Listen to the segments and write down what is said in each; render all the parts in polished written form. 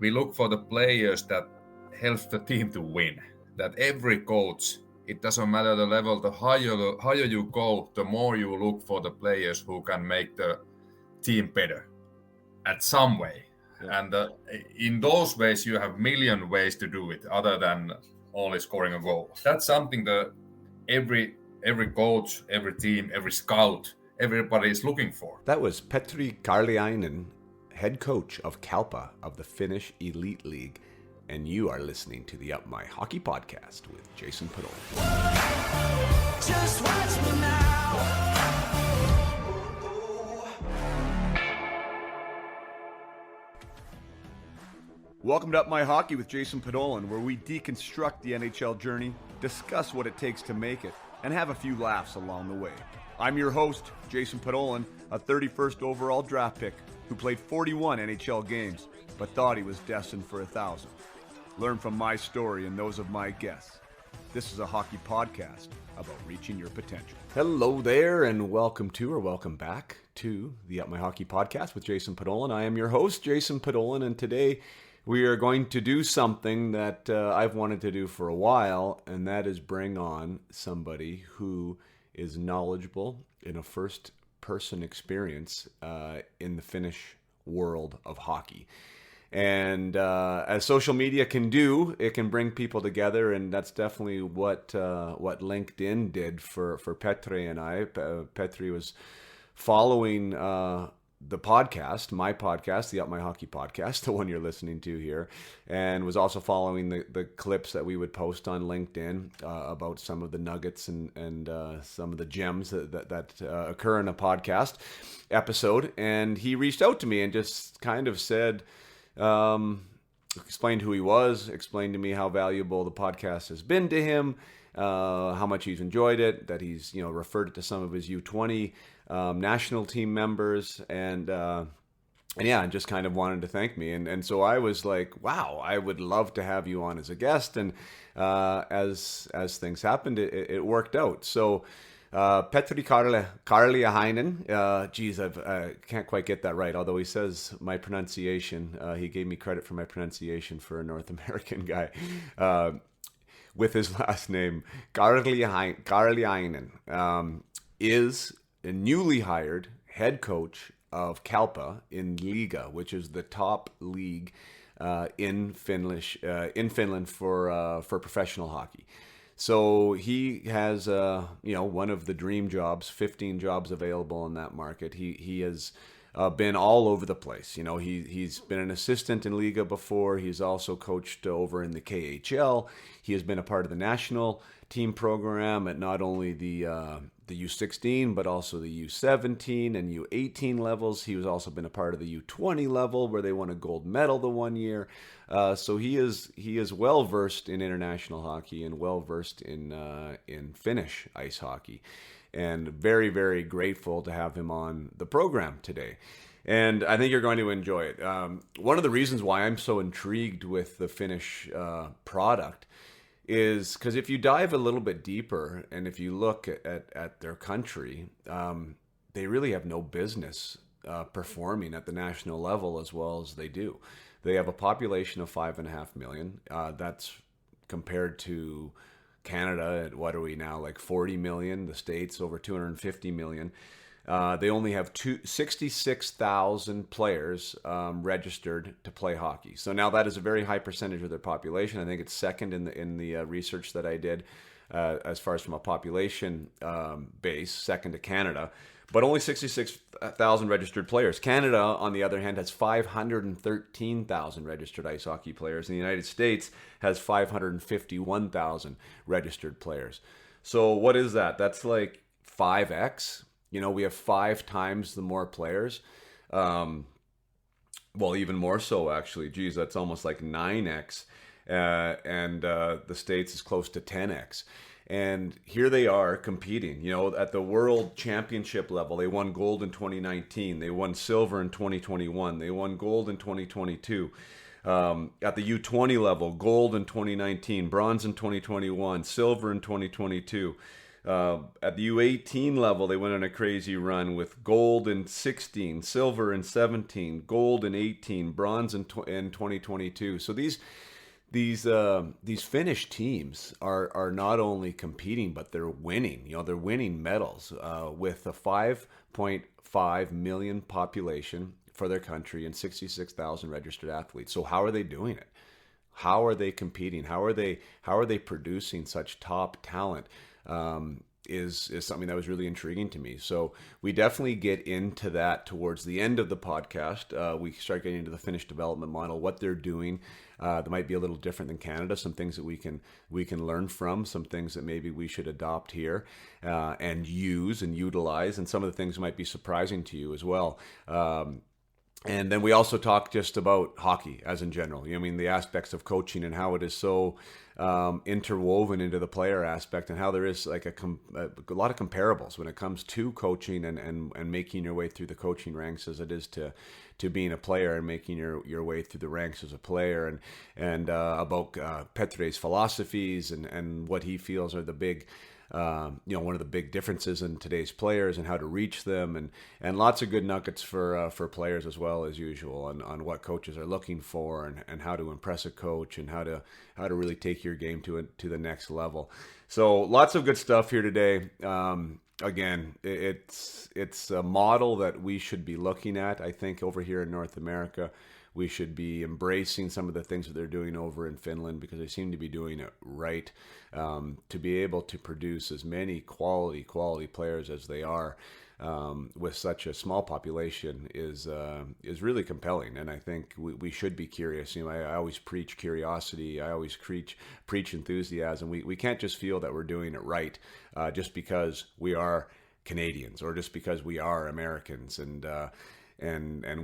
we look for the players that helps the team to win. That every coach, it doesn't matter the level, the higher you go, the more you look for the players who can make the team better at some way. Yeah. And in those ways, you have million ways to do it other than only scoring a goal. That's something that every coach, every team, every scout, everybody is looking for. That was Petri Karjalainen, head coach of Kalpa of the Finnish Elite League. And you are listening to the Up My Hockey Podcast with Jason Podolak. Just watch me now. Welcome to Up My Hockey with Jason Podolak, where we deconstruct the NHL journey, discuss what it takes to make it, and have a few laughs along the way. I'm your host, Jason Podolak, a 31st overall draft pick who played 41 NHL games, but thought he was destined for 1,000. Learn from my story and those of my guests. This is a hockey podcast about reaching your potential. Hello there, and welcome back to the Up My Hockey Podcast with Jason Podolak. I am your host, Jason Podolak, and today we are going to do something that I've wanted to do for a while, and that is bring on somebody who is knowledgeable in a first-person experience in the Finnish world of hockey. And as social media can do, it can bring people together, and that's definitely what LinkedIn did for Petri and I. Petri was following the podcast, my podcast, the Up My Hockey Podcast, the one you're listening to here, and was also following the clips that we would post on LinkedIn about some of the nuggets and some of the gems that occur in a podcast episode. And he reached out to me and just kind of said, explained who he was, explained to me how valuable the podcast has been to him, how much he's enjoyed it, that he's referred it to some of his U20 national team members, and just kind of wanted to thank me, and so I was like, wow, I would love to have you on as a guest, and as things happened, it worked out. So Petri Karjalainen, I can't quite get that right, although he says my pronunciation, he gave me credit for my pronunciation for a North American guy, with his last name, Karjalainen, is a newly hired head coach of Kalpa in Liiga, which is the top league in Finland for professional hockey. So he has one of the dream jobs, 15 jobs available in that market. He has been all over the place. He's been an assistant in Liiga before. He's also coached over in the KHL. He has been a part of the national team program at not only the U16, but also the U17 and U18 levels. He has also been a part of the U20 level, where they won a gold medal the one year. So he is well versed in international hockey and well versed in Finnish ice hockey, and very, very grateful to have him on the program today. And I think you're going to enjoy it. One of the reasons why I'm so intrigued with the Finnish product is because if you dive a little bit deeper and if you look at their country, they really have no business performing at the national level as well as they do. They have a population of 5.5 million. That's compared to Canada at, what are we now, like 40 million, the States over 250 million. They only have 66,000 players registered to play hockey. So now that is a very high percentage of their population. I think it's second in the research that I did as far as from a population base, second to Canada. But only 66,000 registered players. Canada, on the other hand, has 513,000 registered ice hockey players. And the United States has 551,000 registered players. So what is that? That's like 5x. We have 5 times the more players. Well, even more so, actually. Geez, that's almost like 9x. And the States is close to 10x. And here they are competing, at the world championship level. They won gold in 2019. They won silver in 2021. They won gold in 2022. At the U20 level, gold in 2019, bronze in 2021, silver in 2022. At the U18 level, they went on a crazy run with gold in 16, silver in 17, gold in 18, bronze in 2022. So these Finnish teams are not only competing, but they're winning. They're winning medals with a 5.5 million population for their country and 66,000 registered athletes. So how are they doing it? How are they competing? How are they producing such top talent? Is something that was really intriguing to me. So we definitely get into that towards the end of the podcast. We start getting into the Finnish development model, what they're doing. That might be a little different than Canada. Some things that we can learn from, some things that maybe we should adopt here and use and utilize, and some of the things might be surprising to you as well. And then we also talk just about hockey as in general. The aspects of coaching and how it is so interwoven into the player aspect, and how there is like a lot of comparables when it comes to coaching and making your way through the coaching ranks as it is to being a player and making your way through the ranks as a player, and about Petri's philosophies and what he feels are the big one of the big differences in today's players and how to reach them, and lots of good nuggets for players as well as usual on what coaches are looking for and how to impress a coach and how to really take your game to the next level. So lots of good stuff here today. Again, it's a model that we should be looking at. I think over here in North America, we should be embracing some of the things that they're doing over in Finland, because they seem to be doing it right. To be able to produce as many quality players as they are with such a small population is really compelling. And I think we should be curious. I always preach curiosity. I always preach enthusiasm. We can't just feel that we're doing it right just because we are Canadians or just because we are Americans and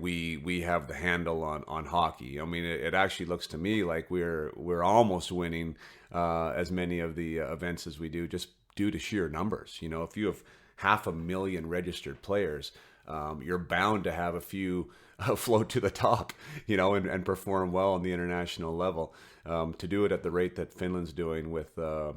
we have the handle on hockey. It actually looks to me like we're almost winning as many of the events as we do, just due to sheer numbers. If you have 500,000 registered players, you're bound to have a few float to the top, and perform well on the international level. To do it at the rate that Finland's doing with a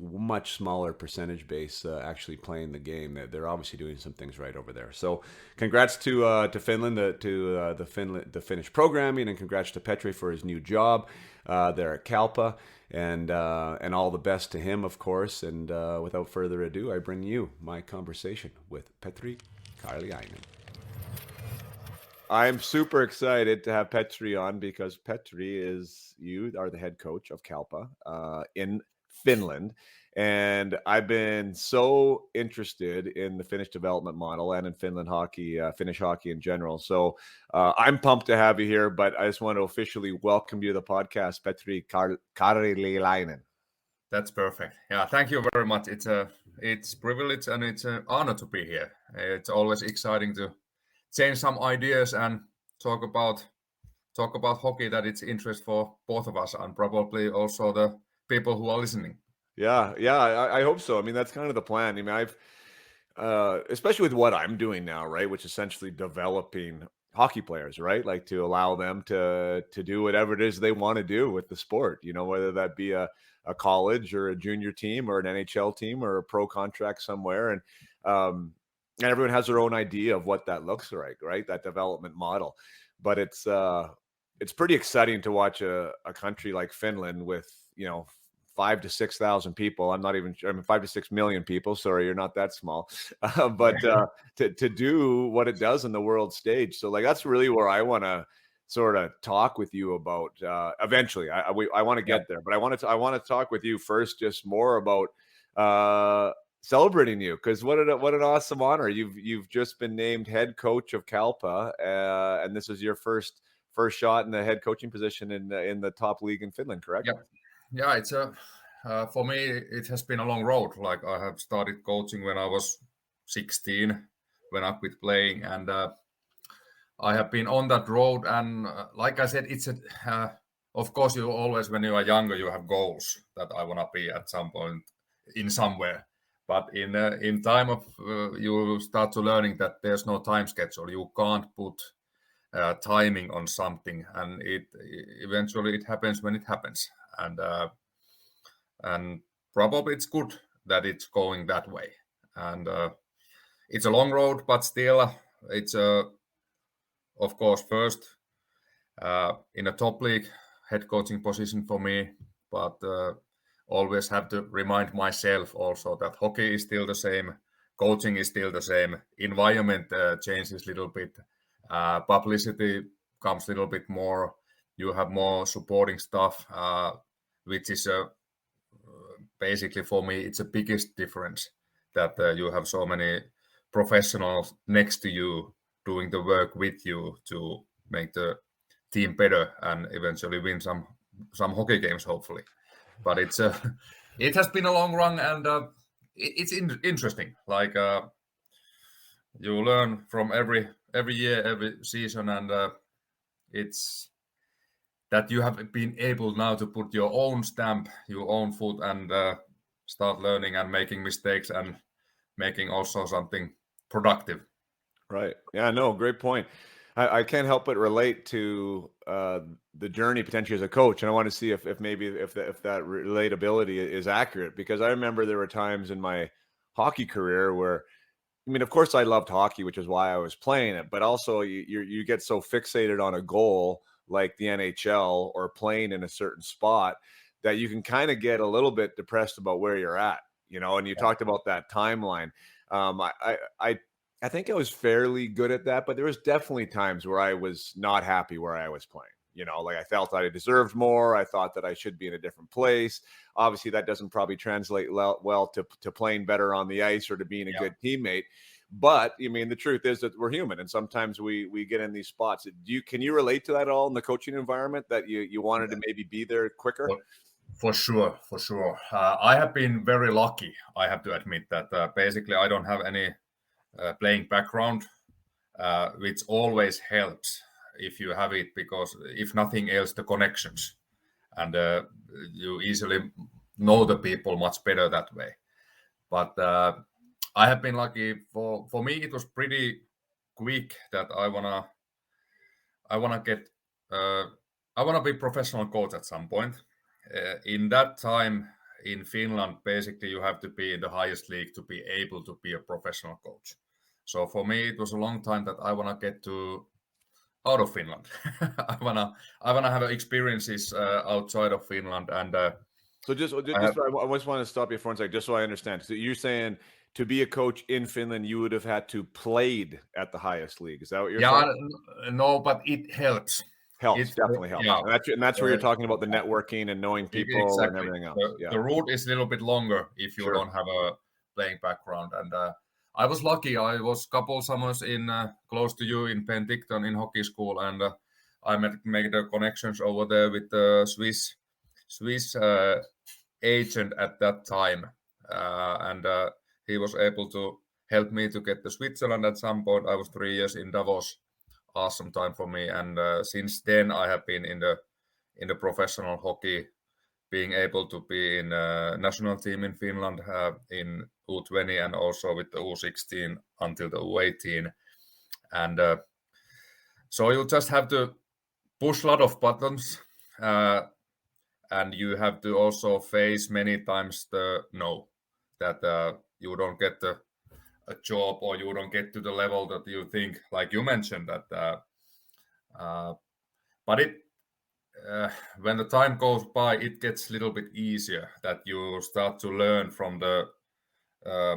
much smaller percentage base actually playing the game, they're obviously doing some things right over there. So congrats to Finland, to the Finnish programming, and congrats to Petri for his new job there at Kalpa, and all the best to him, of course. And without further ado, I bring you my conversation with Petri Karjalainen. I'm super excited to have Petri on, because Petri you are the head coach of Kalpa in Finland. And I've been so interested in the Finnish development model and in Finland hockey, Finnish hockey in general. So I'm pumped to have you here, but I just want to officially welcome you to the podcast, Petri Karjalainen. That's perfect. Yeah, thank you very much. It's a privilege and it's an honor to be here. It's always exciting to change some ideas and talk about hockey that it's interest for both of us and probably also the people who are listening. Yeah, I hope so. That's kind of the plan. I've especially with what I'm doing now, right, which is essentially developing hockey players, right, like to allow them to do whatever it is they want to do with the sport, whether that be a college or a junior team or an NHL team or a pro contract somewhere, and everyone has their own idea of what that looks like, right, that development model. But it's pretty exciting to watch a country like Finland with 5,000 to 6,000 people. I'm not even sure. 5 to 6 million people. Sorry, you're not that small. But to do what it does on the world stage. So that's really where I want to sort of talk with you about. Eventually, I want to get there, but I want to talk with you first, just more about celebrating you, because what an awesome honor. You've just been named head coach of Kalpa, and this is your first shot in the head coaching position in the top league in Finland, correct? Yeah, it's for me it has been a long road. Like, I have started coaching when I was 16, when I quit playing, and I have been on that road. And like I said, it's of course, you always, when you are younger, you have goals that I want to be at some point in somewhere. But in time of you start to learning that there's no time schedule. You can't put timing on something, and it eventually it happens when it happens. And probably it's good that it's going that way. And it's a long road, but still, it's of course first in a top league head coaching position for me, but always have to remind myself also that hockey is still the same, coaching is still the same, environment changes a little bit, publicity comes a little bit more, you have more supporting stuff, which is basically for me it's the biggest difference, that you have so many professionals next to you doing the work with you to make the team better and eventually win some hockey games, hopefully. But it's it has been a long run, and it's interesting. Like you learn from every year, every season, and it's that you have been able now to put your own stamp, your own foot, and start learning and making mistakes and making also something productive. Right. Yeah, no, great point. I can't help but relate to the journey potentially as a coach, and I want to see if maybe if that relatability is accurate, because I remember there were times in my hockey career where, I mean, of course I loved hockey, which is why I was playing it, but also you get so fixated on a goal like the NHL or playing in a certain spot that you can kind of get a little bit depressed about where you're at, and you talked about that timeline. I think I was fairly good at that, but there was definitely times where I was not happy where I was playing. Like I felt I deserved more. I thought that I should be in a different place. Obviously, that doesn't probably translate well to playing better on the ice or to being a good teammate. But I mean, the truth is that we're human, and sometimes we get in these spots. Can you relate to that at all in the coaching environment, that you wanted to maybe be there quicker? For sure. I have been very lucky. I have to admit that basically I don't have any playing background, which always helps if you have it, because if nothing else, the connections, and you easily know the people much better that way. But I have been lucky. For me, it was pretty quick that I wanna get I wanna be professional coach at some point. In that time in Finland, basically you have to be in the highest league to be able to be a professional coach. So for me, it was a long time that I wanna get out of Finland. I wanna have experiences outside of Finland, and so I just want to stop you for one second, just so I understand. So you're saying to be a coach in Finland, you would have had to played at the highest league. Is that what you're saying? No, but it helps. Definitely helps. Yeah. And that's where you're talking about the networking and knowing people and everything else. The route is a little bit longer if you don't have a playing background. And I was lucky. I was a couple summers in close to you in Penticton in hockey school, and I made the connections over there with the Swiss agent at that time, and he was able to help me to get to Switzerland at some point. I was 3 years in Davos. Awesome time for me, and since then I have been in the professional hockey, being able to be in a national team in Finland, in U20 and also with the U16 until the U18, and so you just have to push a lot of buttons, and you have to also face many times the no, that you don't get a job, or you don't get to the level that you think, like you mentioned that but it when the time goes by, it gets a little bit easier, that you start to learn from the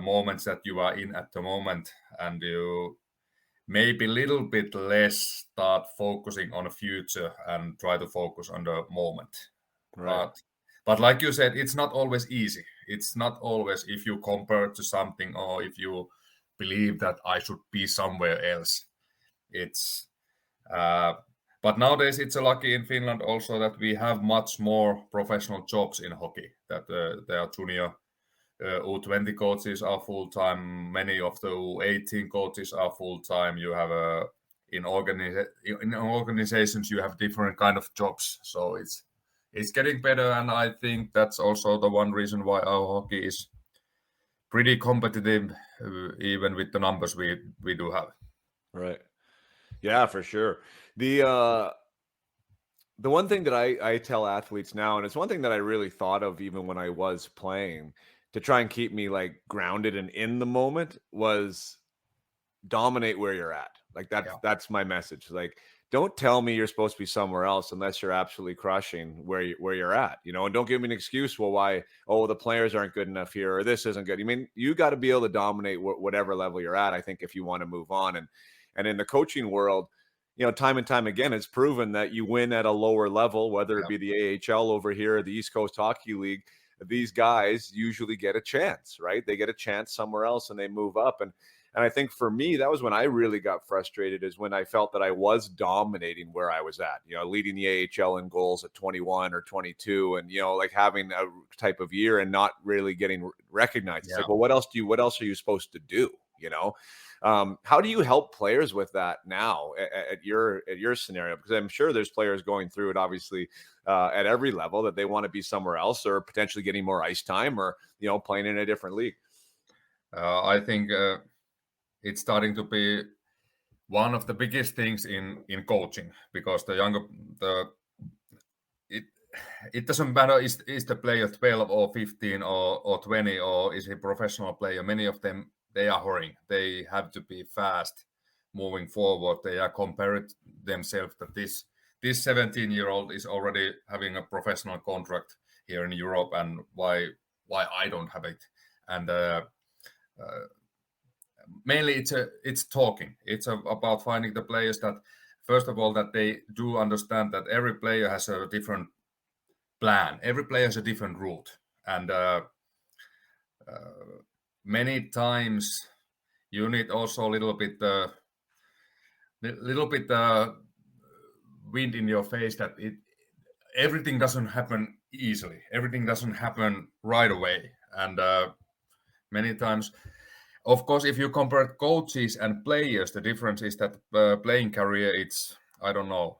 moments that you are in at the moment, and you maybe a little bit less start focusing on the future and try to focus on the moment. Right. But like you said, it's not always easy. It's not always, if you compare to something, or if you believe that I should be somewhere else. It's but nowadays it's a lucky in Finland also that we have much more professional jobs in hockey, that there are junior U20 coaches are full-time, many of the U18 coaches are full-time. You have in organizations you have different kind of jobs, so it's getting better, and I think that's also the one reason why our hockey is pretty competitive, even with the numbers we do have. Right. Yeah, for sure. The The one thing that I tell athletes now, and it's one thing that I really thought of even when I was playing to try and keep me like grounded and in the moment, was dominate where you're at. Like that's my message. Like, don't tell me you're supposed to be somewhere else unless you're absolutely crushing where you're at, and don't give me an excuse. Well, why? Oh, the players aren't good enough here, or this isn't good. I mean, you got to be able to dominate whatever level you're at, I think, if you want to move on. And in the coaching world, time and time again, it's proven that you win at a lower level, whether it be the AHL over here or the East Coast Hockey League. These guys usually get a chance, right? They get a chance somewhere else and they move up. And I think for me, that was when I really got frustrated, is when I felt that I was dominating where I was at, leading the AHL in goals at 21 or 22 and, like having a type of year and not really getting recognized. It's like, well, what else are you supposed to do? How do you help players with that now at your scenario? Because I'm sure there's players going through it, obviously, at every level, that they want to be somewhere else or potentially getting more ice time or, playing in a different league. I think it's starting to be one of the biggest things in coaching, because it doesn't matter is the player 12 or 15 or 20, or is he a professional player. Many of them, they are hurrying. They have to be fast moving forward. They are comparing themselves that this 17-year-old is already having a professional contract here in Europe, and why I don't have it. And mainly it's talking. It's about finding the players that, first of all, that they do understand that every player has a different plan. Every player has a different route. And many times you need also a little bit wind in your face, that everything doesn't happen easily. Everything doesn't happen right away. And many times, of course, if you compare coaches and players, the difference is that playing career, it's, I don't know,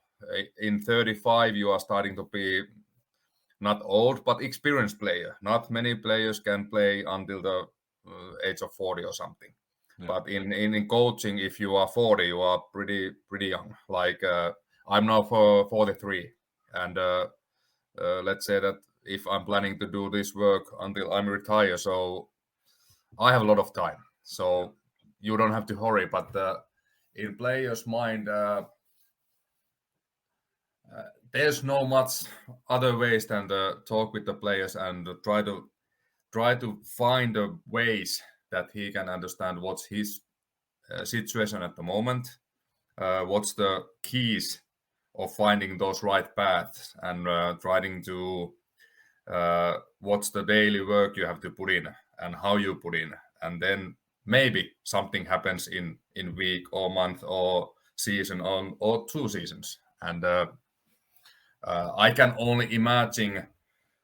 in 35 you are starting to be not old, but experienced player. Not many players can play until the age of 40 or something. Yeah. But in coaching, if you are 40, you are pretty young. Like I'm now for 43, and let's say that if I'm planning to do this work until I'm retired, so I have a lot of time. So you don't have to hurry. But in players' mind, there's no much other ways than to talk with the players and try to find the ways that he can understand what's his situation at the moment, what's the keys of finding those right paths, and trying to what's the daily work you have to put in and how you put in, and then maybe something happens in week or month or season or 2 seasons. And I can only imagine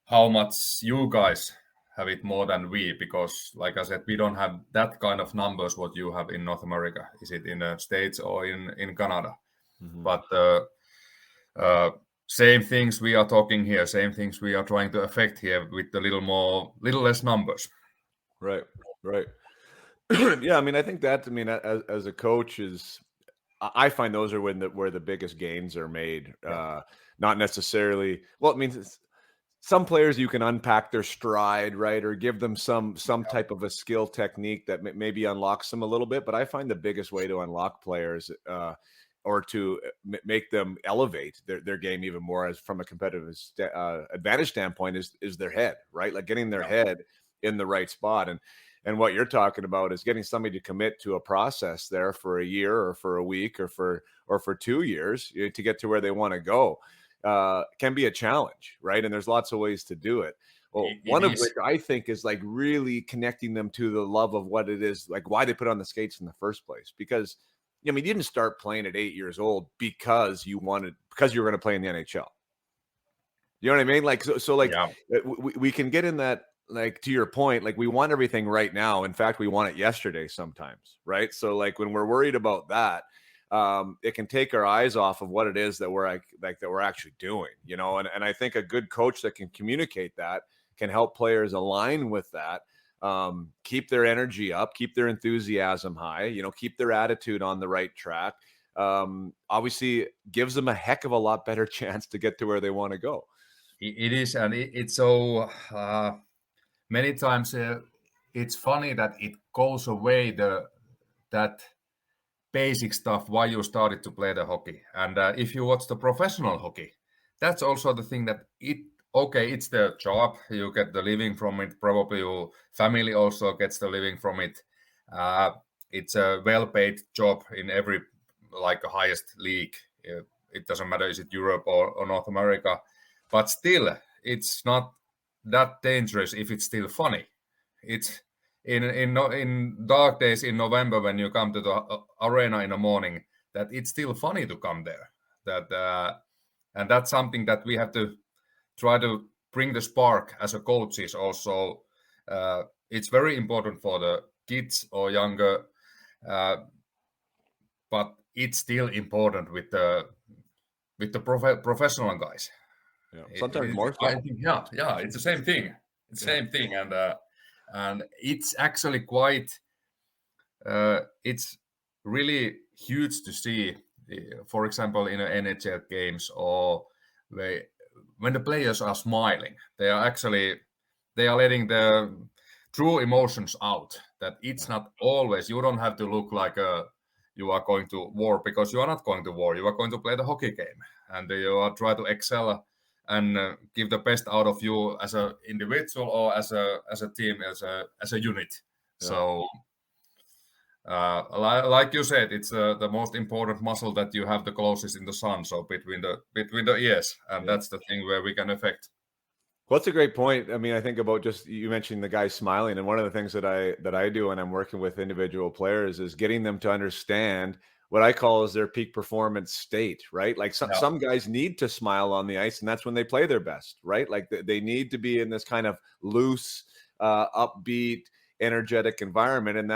how much you guys have it more than we, because like I said, we don't have that kind of numbers what you have in North America. Is it in the States or in Canada? Mm-hmm. But same things we are talking here, same things we are trying to affect here with a little less numbers. Right. Yeah, I mean, I think that, as a coach, I find those are where the biggest gains are made. Yeah. Not necessarily, well, it means some players you can unpack their stride, right, or give them some type of a skill technique that maybe unlocks them a little bit. But I find the biggest way to unlock players or to make them elevate their game even more, as from a competitive advantage standpoint, is their head, right? Like getting their head in the right spot. And what you're talking about is getting somebody to commit to a process there for a year or for a week or for 2 years to get to where they want to go. Can be a challenge, right? And there's lots of ways to do it. Well, one of which I think is like really connecting them to the love of what it is, like why they put on the skates in the first place. Because you didn't start playing at 8 years old because you were going to play in the NHL. You know what I mean? Like, so like we can get in that, like, to your point, like we want everything right now. In fact, we want it yesterday sometimes, right? So like when we're worried about that, it can take our eyes off of what it is that we're actually doing, and I think a good coach that can communicate that can help players align with that, keep their energy up, keep their enthusiasm high, keep their attitude on the right track, obviously gives them a heck of a lot better chance to get to where they want to go. It is, and it's so many times it's funny that it goes away that basic stuff why you started to play the hockey. And if you watch the professional hockey, that's also the thing that it's the job, you get the living from it, probably your family also gets the living from it. It's a well-paid job in every, like a highest league. It doesn't matter, is it Europe or North America, but still it's not that dangerous if it's still funny. It's in dark days in November when you come to the arena in the morning, that it's still funny to come there. And that's something that we have to try to bring the spark as a coaches also. It's very important for the kids or younger, but it's still important with the professional guys. Yeah, sometimes more so. I think, yeah, it's the same thing. It's the same thing, and it's actually quite. It's really huge to see, for example, in NHL games or when the players are smiling, they are letting the true emotions out. That it's not always. You don't have to look like you are going to war, because you are not going to war. You are going to play the hockey game, and you are try to excel and give the best out of you as an individual or as a team, as a unit. Yeah. So, like you said, it's the most important muscle that you have the closest in the sun. So between the ears, and that's the thing where we can affect. Well, that's a great point. I mean, I think about just you mentioning the guy smiling, and one of the things that I do when I'm working with individual players is getting them to understand what I call is their peak performance state, right? Like some guys need to smile on the ice, and that's when they play their best, right? Like they need to be in this kind of loose, upbeat, energetic environment, and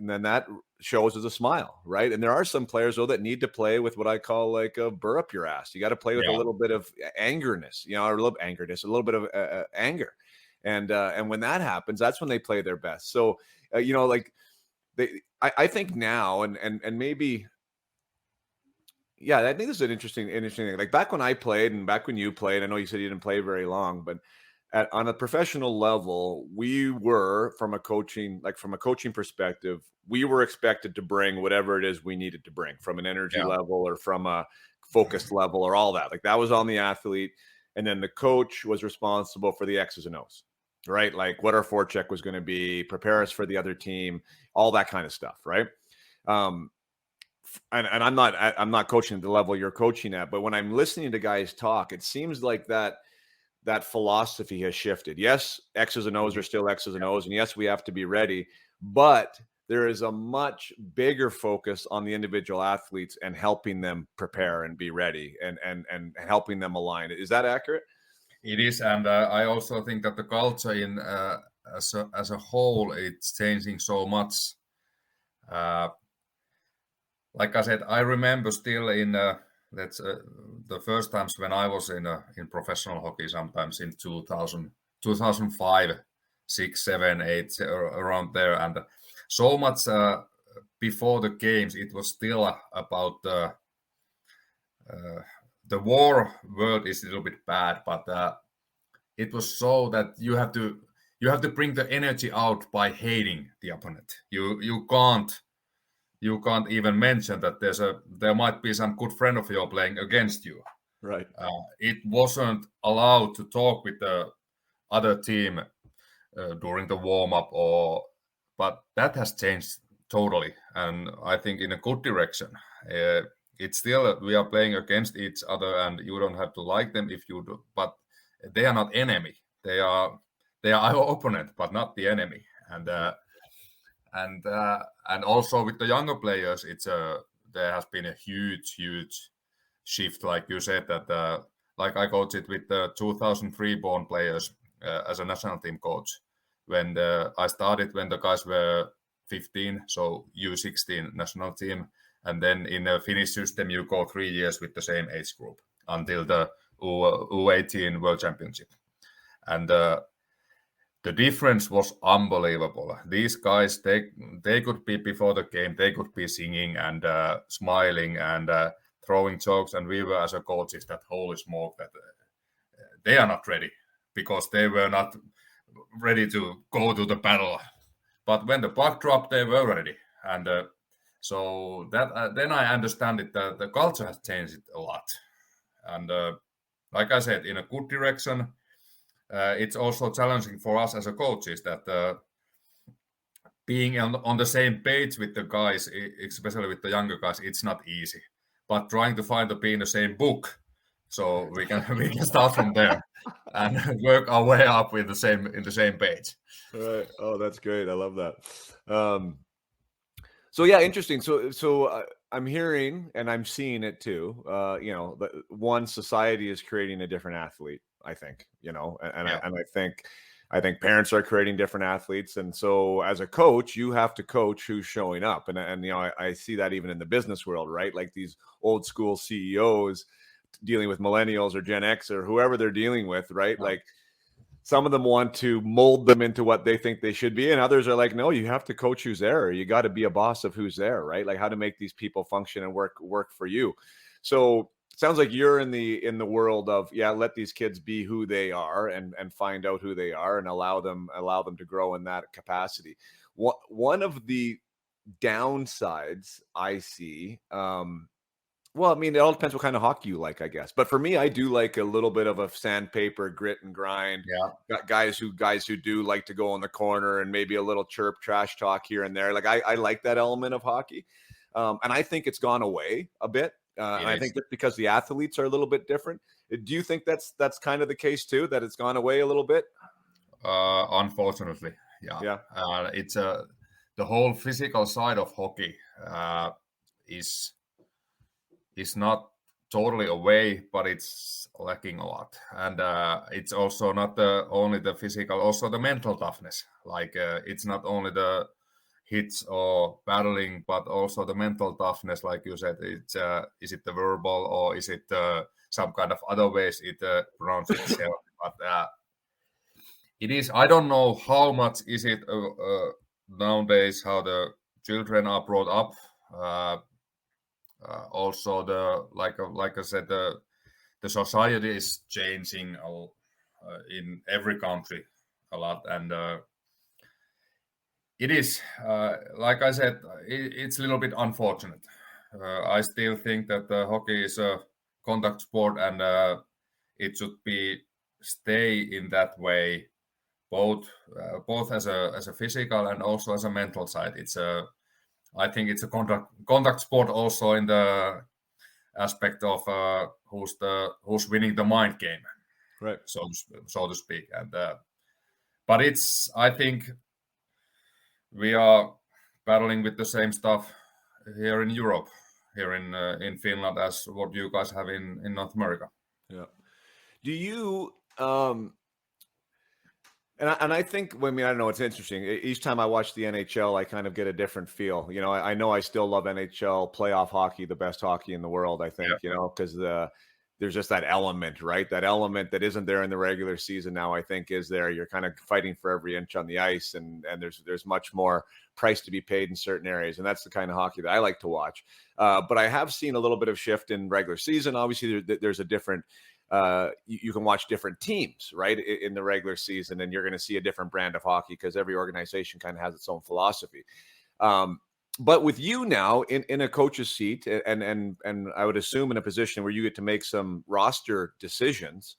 then that shows as a smile, right? And there are some players though that need to play with what I call like a burr up your ass. You got to play with a little bit of angerness, or a little bit of anger, and when that happens, that's when they play their best. So like I think now and maybe. Yeah, I think this is an interesting thing. Like back when I played and back when you played, I know you said you didn't play very long, but on a professional level, we were from a coaching perspective, we were expected to bring whatever it is we needed to bring from an energy level or from a focused level or all that. Like that was on the athlete. And then the coach was responsible for the X's and O's, right? Like what our forecheck was going to be, prepare us for the other team, all that kind of stuff, right? And I'm not coaching at the level you're coaching at, but when I'm listening to guys talk, it seems like that philosophy has shifted. Yes, X's and O's are still X's and O's, and yes, we have to be ready, but there is a much bigger focus on the individual athletes and helping them prepare and be ready and helping them align. Is that accurate? It is, and I also think that the culture in as a whole, it's changing so much. Like I said, I remember still in the first times when I was in professional hockey, sometimes in 2005, 6, 7, 8, around there, and so much before the games, it was still about the war world is a little bit bad, but it was so that you have to bring the energy out by hating the opponent. You can't even mention that there might be some good friend of yours playing against you. Right. It wasn't allowed to talk with the other team during the warm up, but that has changed totally, and I think in a good direction. It's still we are playing against each other, and you don't have to like them if you do, but they are not enemy. They are our opponent, but not the enemy. And also with the younger players, there has been a huge shift, like you said, that like I coached it with the 2003 born players as a national team coach. When I started when the guys were 15, so U16 national team, and then in the Finnish system you go 3 years with the same age group until the U18 World Championship, and the the difference was unbelievable. These guys, they could be before the game, they could be singing and smiling and throwing jokes, and we were as a coaches that holy smoke that they are not ready because they were not ready to go to the battle. But when the puck dropped, they were ready, and so that then I understand it that the culture has changed a lot, and like I said, in a good direction. It's also challenging for us as a coaches that being on the same page with the guys, especially with the younger guys, it's not easy. But trying to find be in the same book, so we can start from there and work our way up in the same page. Right. Oh, that's great. I love that. So yeah, interesting. So I'm hearing and I'm seeing it too. One society is creating a different athlete. I think, and I think parents are creating different athletes, and so as a coach, you have to coach who's showing up, and I see that even in the business world, right? Like these old school CEOs dealing with millennials or Gen X or whoever they're dealing with, right? Like some of them want to mold them into what they think they should be, and others are like, no, you have to coach who's there. You got to be a boss of who's there, right? Like how to make these people function and work for you. So sounds like you're in the world of let these kids be who they are and find out who they are and allow them to grow in that capacity. One of the downsides I see, well, I mean, it all depends what kind of hockey you like, I guess. But for me, I do like a little bit of a sandpaper, grit and grind. Yeah. Got guys who do like to go in the corner and maybe a little chirp, trash talk here and there. Like I like that element of hockey, and I think it's gone away a bit. And I think that's because the athletes are a little bit different. Do you think that's kind of the case too, that it's gone away a little bit? Unfortunately, yeah. It's the whole physical side of hockey is not totally away, but it's lacking a lot. And it's also not only the physical, also the mental toughness. Like it's not only the hits or battling, but also the mental toughness, like you said. It's is it the verbal or is it some kind of other ways it pronounces itself? But it is. I don't know how much is it nowadays how the children are brought up. Also, like I said, the society is changing in every country a lot, and it is, like I said, it's a little bit unfortunate. I still think that hockey is a contact sport, and it should be stay in that way, both as a physical and also as a mental side. I think it's a contact sport also in the aspect of who's winning the mind game, right? So to speak, and but I think we are battling with the same stuff here in Europe, here in Finland, as what you guys have in North America. Yeah. Do you and I think, I mean, I don't know, it's interesting. Each time I watch the NHL, I kind of get a different feel. I know I still love NHL playoff hockey, the best hockey in the world, I think, because there's just that element, right? That element that isn't there in the regular season now, I think, is there. You're kind of fighting for every inch on the ice, and there's much more price to be paid in certain areas, and that's the kind of hockey that I like to watch. But I have seen a little bit of shift in regular season. Obviously, there's a different you can watch different teams, right, in the regular season, and you're going to see a different brand of hockey because every organization kind of has its own philosophy. But with you now in a coach's seat, and I would assume in a position where you get to make some roster decisions,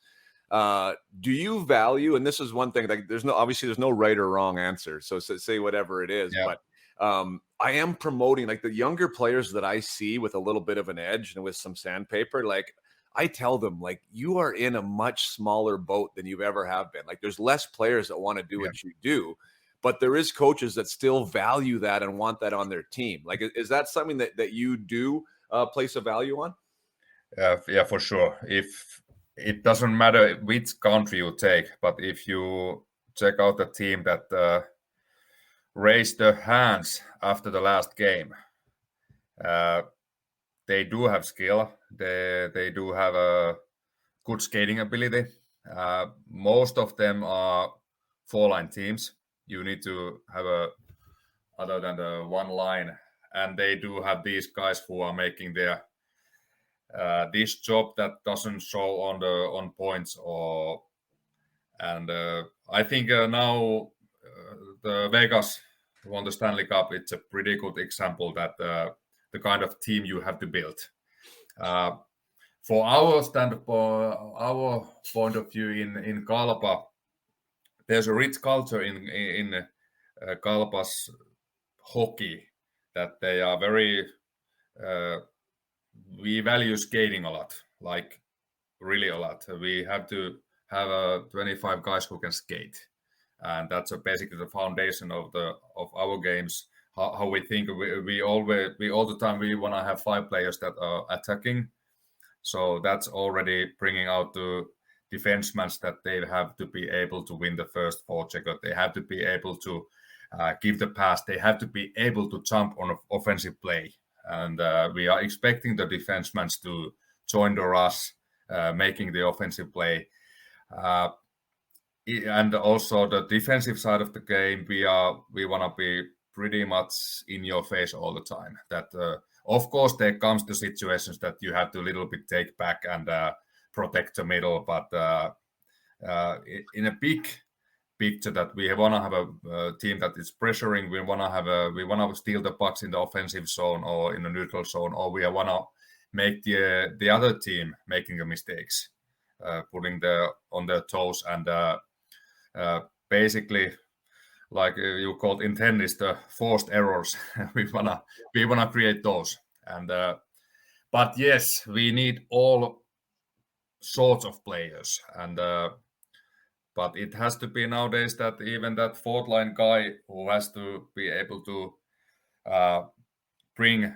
do you value? And this is one thing, like there's no right or wrong answer. So say whatever it is, but I am promoting like the younger players that I see with a little bit of an edge and with some sandpaper, like. I tell them, like, you are in a much smaller boat than you've ever have been. Like, there's less players that want to do what you do, but there is coaches that still value that and want that on their team. Like, is that something that you do place a value on? Yeah, for sure. If it doesn't matter which country you take, but if you check out the team that raised their hands after the last game, they do have skill. They do have a good skating ability. Most of them are 4-line teams. You need to have other than the one line, and they do have these guys who are making their this job that doesn't show on points I think now the Vegas won the Stanley Cup. It's a pretty good example that the kind of team you have to build. For our our point of view in Kalpa, there's a rich culture in Kalpa's hockey that they are very. We value skating a lot, like really a lot. We have to have 25 guys who can skate, and that's basically the foundation of our games. How we think we all the time we want to have 5 players that are attacking. So that's already bringing out the defensemen that they have to be able to win the first forecheck. They have to be able to give the pass. They have to be able to jump on an offensive play. And we are expecting the defensemen to join the rush, making the offensive play. And also the defensive side of the game, we want to be pretty much in your face all the time. That of course there comes to situations that you have to a little bit take back and protect the middle, but in a big picture that we want to have a team that is pressuring, we want to steal the pucks in the offensive zone or in the neutral zone, or we want to make the other team making the mistakes, putting on their toes, and basically, like you called in tennis, the forced errors. we wanna create those, and but yes, we need all sorts of players, and but it has to be nowadays that even that 4th line guy who has to be able to bring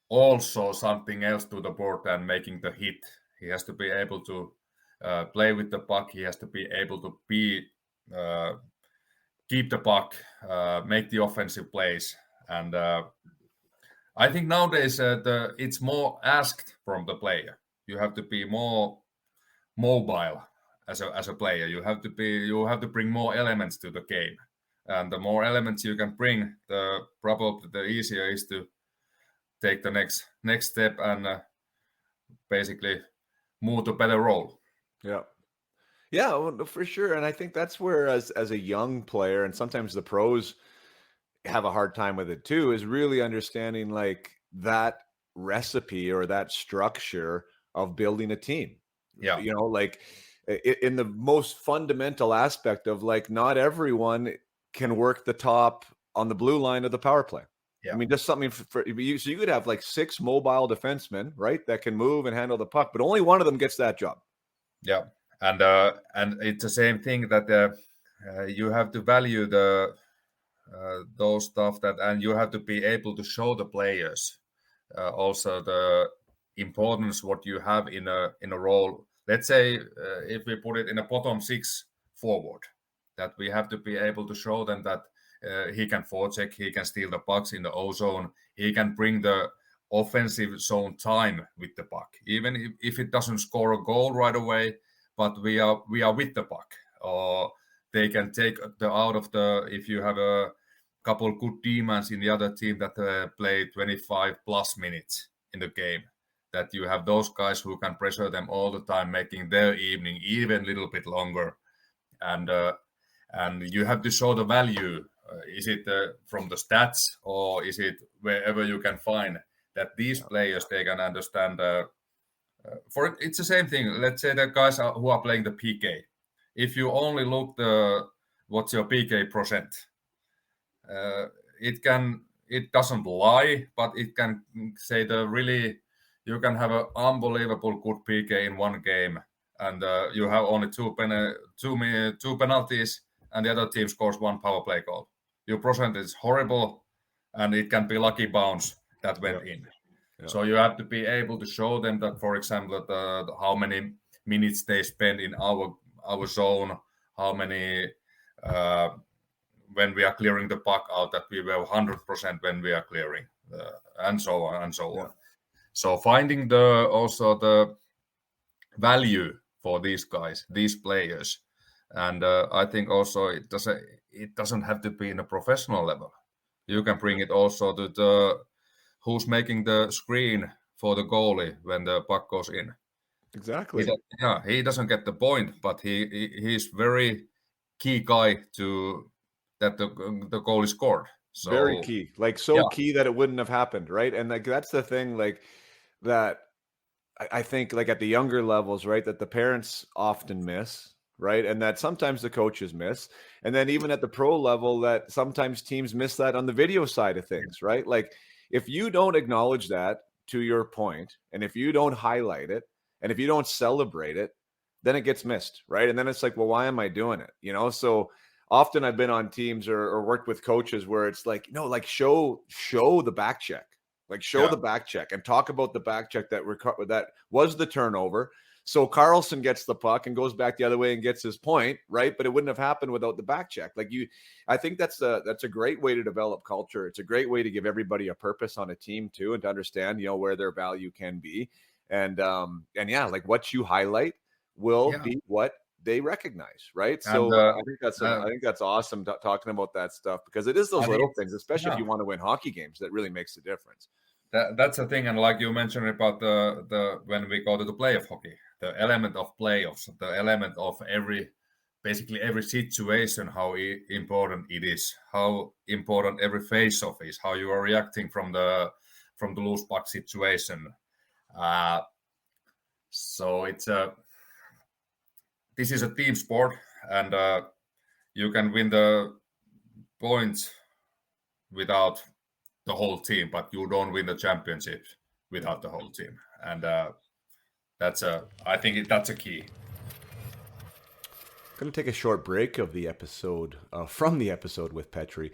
also something else to the board than making the hit. He has to be able to play with the puck. He has to be able to keep the puck, make the offensive plays. And I think nowadays it's more asked from the player. You have to be more mobile as a player. You have to bring more elements to the game. And the more elements you can bring, probably the easier is to take the next step and basically move to better role. Yeah. Yeah, well, for sure. And I think that's where as a young player, and sometimes the pros have a hard time with it too, is really understanding like that recipe or that structure of building a team. Yeah. You know, like in the most fundamental aspect of like not everyone can work the top on the blue line of the power play. Yeah. I mean, just something for you. So you could have like 6 mobile defensemen, right, that can move and handle the puck, but only one of them gets that job. Yeah. And it's the same thing that you have to value those stuff and you have to be able to show the players also the importance what you have in a role. Let's say if we put it in a bottom 6 forward, that we have to be able to show them that he can forecheck, he can steal the pucks in the O zone, he can bring the offensive zone time with the puck, even if it doesn't score a goal right away. But we are with the puck, or they can take out of if you have a couple good demons in the other team that play 25 plus minutes in the game, that you have those guys who can pressure them all the time, making their evening even a little bit longer. And you have to show the value. Is it from the stats, or is it wherever you can find that these players, they can understand it's the same thing. Let's say the guys who are playing the PK. If you only look what's your PK percent, it doesn't lie, but it can say you can have an unbelievable good PK in one game, and you have only two penalties, and the other team scores 1 power play goal. Your percent is horrible, and it can be lucky bounce that went in. Yeah. So you have to be able to show them that, for example, how many minutes they spend in our zone, how many when we are clearing the puck out, that we were 100% when we are clearing, and so on and so on. So finding also the value for these guys, these players, And I think also it doesn't have to be in a professional level. You can bring it also to the who's making the screen for the goalie when the puck goes in. Exactly. He doesn't get the point, but he's very key guy to that the goal is scored. Very So key, like so yeah, key that it wouldn't have happened, right? And like that's the thing, like that I think like at the younger levels, right, that the parents often miss, right? And that sometimes the coaches miss. And then even at the pro level, that sometimes teams miss that on the video side of things, right? Like if you don't acknowledge that, to your point, and if you don't highlight it, and if you don't celebrate it, then it gets missed, right? And then it's like, well, why am I doing it? You know, so often I've been on teams or worked with coaches where it's like, no, like show the back check, like show yeah, the back check and talk about the back check that that was the turnover. So Carlson gets the puck and goes back the other way and gets his point, right? But it wouldn't have happened without the back check. Like I think that's a great way to develop culture. It's a great way to give everybody a purpose on a team too, and to understand, you know, where their value can be. And yeah, like what you highlight will yeah, be what they recognize, right? and So I think that's awesome talking about that stuff, because it is those and little it's things, especially if yeah. you want to win hockey games, that really makes a difference. That's the thing, and like you mentioned about the when we go to the playoff hockey, the element of playoffs, the element of basically every situation, how important it is, how important every face-off is, how you are reacting from the loose puck situation. Uh, so this is a team sport, and you can win the points without the whole team, but you don't win the championship without the whole team, and I think that's a key. Going to take a short break of the episode from the episode with Petri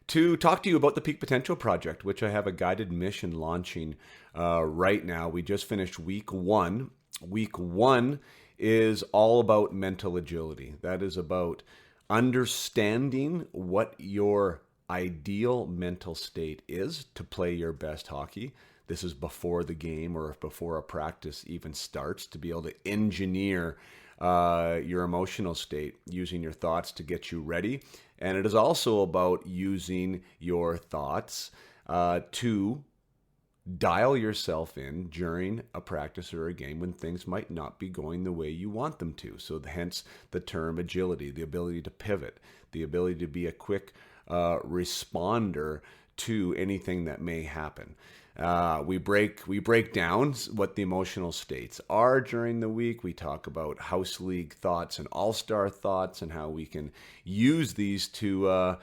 to talk to you about the Peak Potential Project, which I have a guided mission launching right now. We just finished week one. Week one is all about mental agility. That is about understanding what your ideal mental state is to play your best hockey. This is before the game or before a practice even starts, to be able to engineer your emotional state using your thoughts to get you ready. And it is also about using your thoughts to dial yourself in during a practice or a game when things might not be going the way you want them to. So hence the term agility, the ability to pivot, the ability to be a quick responder to anything that may happen. We break down what the emotional states are during the week. We talk about house league thoughts and all-star thoughts, and how we can use these to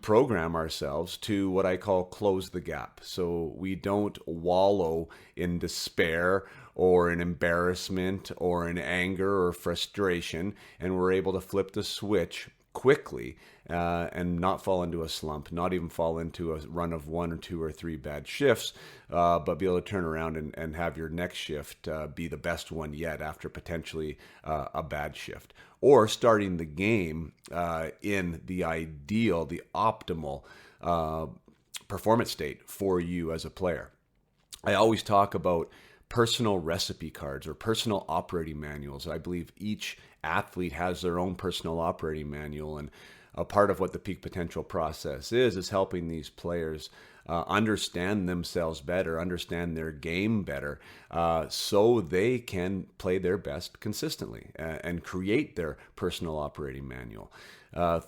program ourselves to what I call close the gap. So we don't wallow in despair or in embarrassment or in anger or frustration, and we're able to flip the switch quickly and not fall into a slump, not even fall into a run of 1 or 2 or 3 bad shifts, but be able to turn around and have your next shift be the best one yet after potentially a bad shift. Or starting the game in the ideal, the optimal performance state for you as a player. I always talk about personal recipe cards or personal operating manuals. I believe each athlete has their own personal operating manual, and a part of what the peak potential process is helping these players understand themselves better, understand their game better, so they can play their best consistently and create their personal operating manual.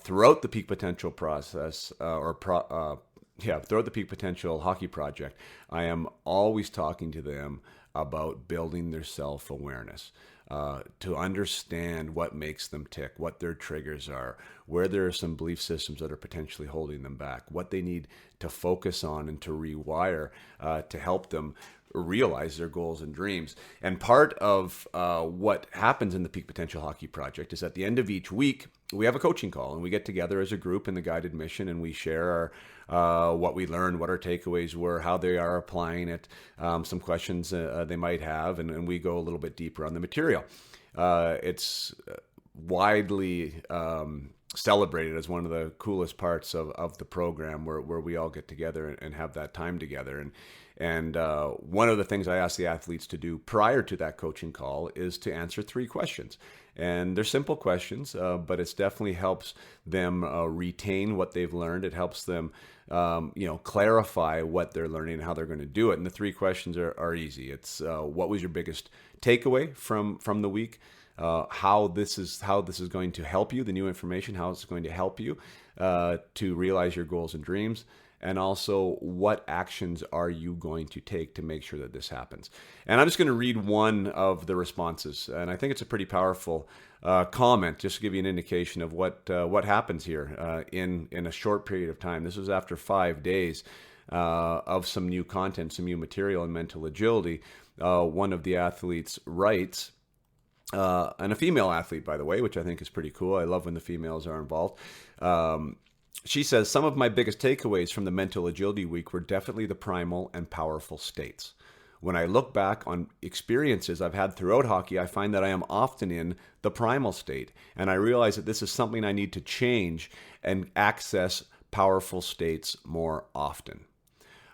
Throughout the peak potential process throughout the Peak Potential Hockey Project, I am always talking to them about building their self-awareness, to understand what makes them tick, what their triggers are, where there are some belief systems that are potentially holding them back, what they need to focus on and to rewire to help them realize their goals and dreams. And part of what happens in the Peak Potential Hockey Project is at the end of each week, we have a coaching call, and we get together as a group in the guided mission, and we share our what we learned, what our takeaways were, how they are applying it, some questions they might have, and we go a little bit deeper on the material. It's widely celebrated as one of the coolest parts of the program, where we all get together and have that time together. And one of the things I ask the athletes to do prior to that coaching call is to answer 3 questions. And they're simple questions, but it definitely helps them retain what they've learned. It helps them, clarify what they're learning and how they're going to do it. And the 3 questions are easy. It's what was your biggest takeaway from the week? How this is going to help you, the new information, how it's going to help you to realize your goals and dreams. And also, what actions are you going to take to make sure that this happens? And I'm just going to read one of the responses, and I think it's a pretty powerful comment, just to give you an indication of what happens here in a short period of time. This was after 5 days of some new content, some new material in mental agility. One of the athletes writes, and a female athlete, by the way, which I think is pretty cool. I love when the females are involved. She says, some of my biggest takeaways from the Mental Agility Week were definitely the primal and powerful states. When I look back on experiences I've had throughout hockey, I find that I am often in the primal state. And I realize that this is something I need to change and access powerful states more often.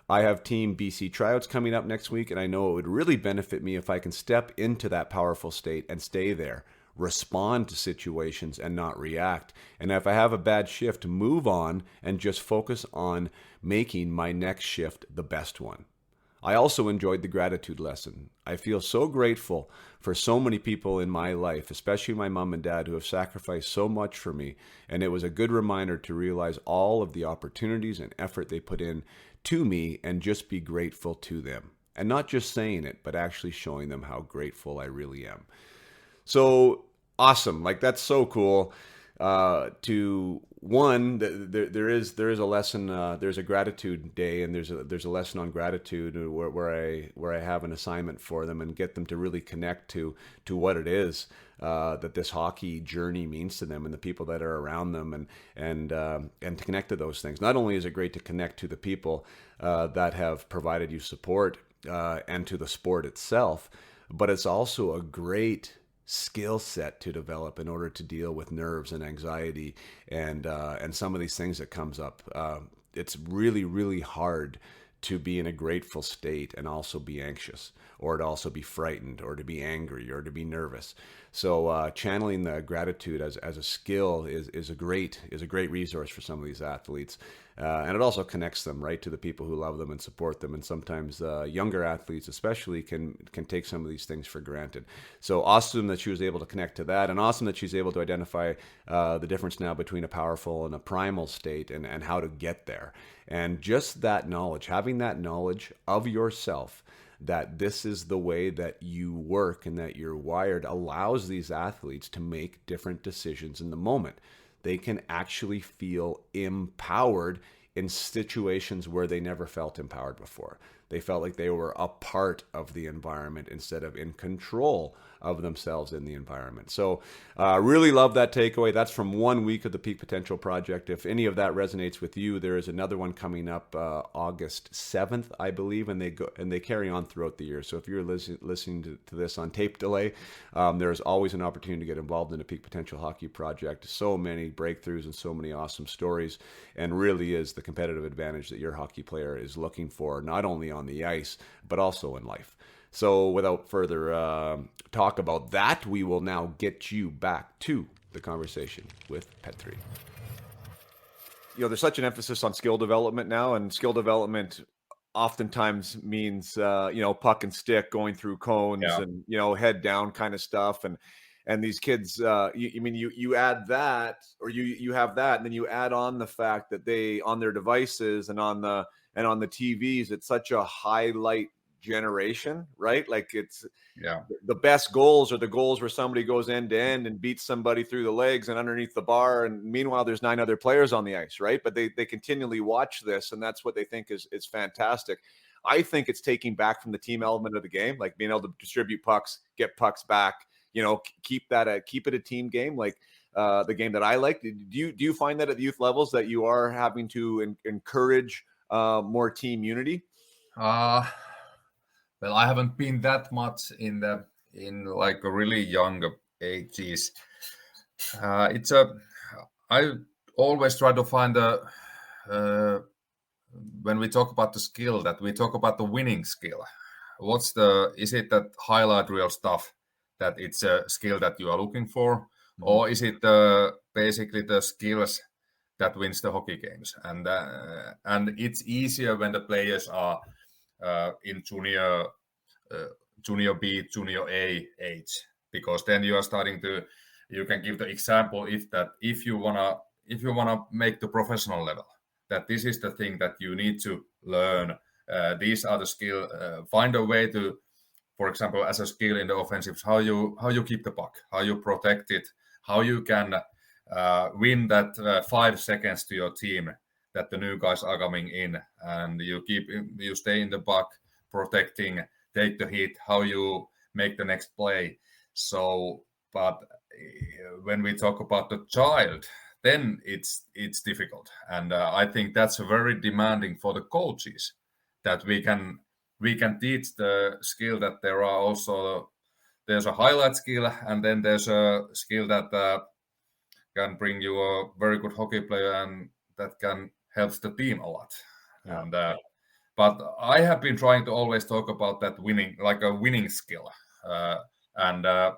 I have Team BC tryouts coming up next week, and I know it would really benefit me if I can step into that powerful state and stay there. Respond to situations and not react. And if I have a bad shift, move on and just focus on making my next shift the best one. I also enjoyed the gratitude lesson. I feel so grateful for so many people in my life, especially my mom and dad, who have sacrificed so much for me. And it was a good reminder to realize all of the opportunities and effort they put in to me and just be grateful to them. And not just saying it, but actually showing them how grateful I really am. So awesome. Like, that's so cool. There is a lesson, there's a gratitude day, and there's a lesson on gratitude where I have an assignment for them and get them to really connect to what it is that this hockey journey means to them and the people that are around them, and to connect to those things. Not only is it great to connect to the people that have provided you support and to the sport itself, but it's also a great skill set to develop in order to deal with nerves and anxiety and some of these things that comes up. It's really, really hard to be in a grateful state and also be anxious, or to also be frightened, or to be angry, or to be nervous. So channeling the gratitude as a skill is a great resource for some of these athletes. And it also connects them right to the people who love them and support them. And sometimes younger athletes especially can take some of these things for granted. So awesome that she was able to connect to that, and awesome that she's able to identify the difference now between a powerful and a primal state, and how to get there. And just that knowledge, having that knowledge of yourself, that this is the way that you work and that you're wired, allows these athletes to make different decisions in the moment. They can actually feel empowered in situations where they never felt empowered before. They felt like they were a part of the environment instead of in control of themselves in the environment. So really love that takeaway. That's from 1 week of the Peak Potential Project. If any of that resonates with you, there is another one coming up August 7th, I believe, and they carry on throughout the year. So if you're listening to this on tape delay, there is always an opportunity to get involved in a Peak Potential Hockey Project. So many breakthroughs and so many awesome stories, and really is the competitive advantage that your hockey player is looking for, not only on the ice, but also in life. So without further talk about that, we will now get you back to the conversation with Petri. There's such an emphasis on skill development now, and skill development oftentimes means, puck and stick, going through cones, and, head down kind of stuff. And these kids, you add that, or you have that, and then you add on the fact that they, on their devices and on the TVs, it's such a highlight generation, right? Like, it's the best goals are the goals where somebody goes end to end and beats somebody through the legs and underneath the bar, and meanwhile there's 9 other players on the ice, right? But they continually watch this, and that's what they think is fantastic. I think it's taking back from the team element of the game, like being able to distribute pucks, get pucks back, keep it a team game, like the game that I like. Do you find that at the youth levels that you are having to encourage more team unity? Well, I haven't been that much in like a really young ages. I always try to find a when we talk about the skill, that we talk about the winning skill. Is it that highlight reel stuff that it's a skill that you are looking for, or is it basically the skills that wins the hockey games? And it's easier when the players are in junior B, junior A age, because then you are starting to, you can give the example if you wanna make the professional level, that this is the thing that you need to learn. These are the skill. Find a way to, for example, as a skill in the offensives, how you keep the puck, how you protect it, how you can win that 5 seconds to your team that the new guys are coming in, and you stay in the puck, protecting, take the hit, how you make the next play. So, but when we talk about the child, then it's difficult, and I think that's very demanding for the coaches, that we can teach the skill that there's a highlight skill, and then there's a skill that can bring you a very good hockey player, and that can help the team a lot. Yeah. And but I have been trying to always talk about that winning, like a winning skill, and the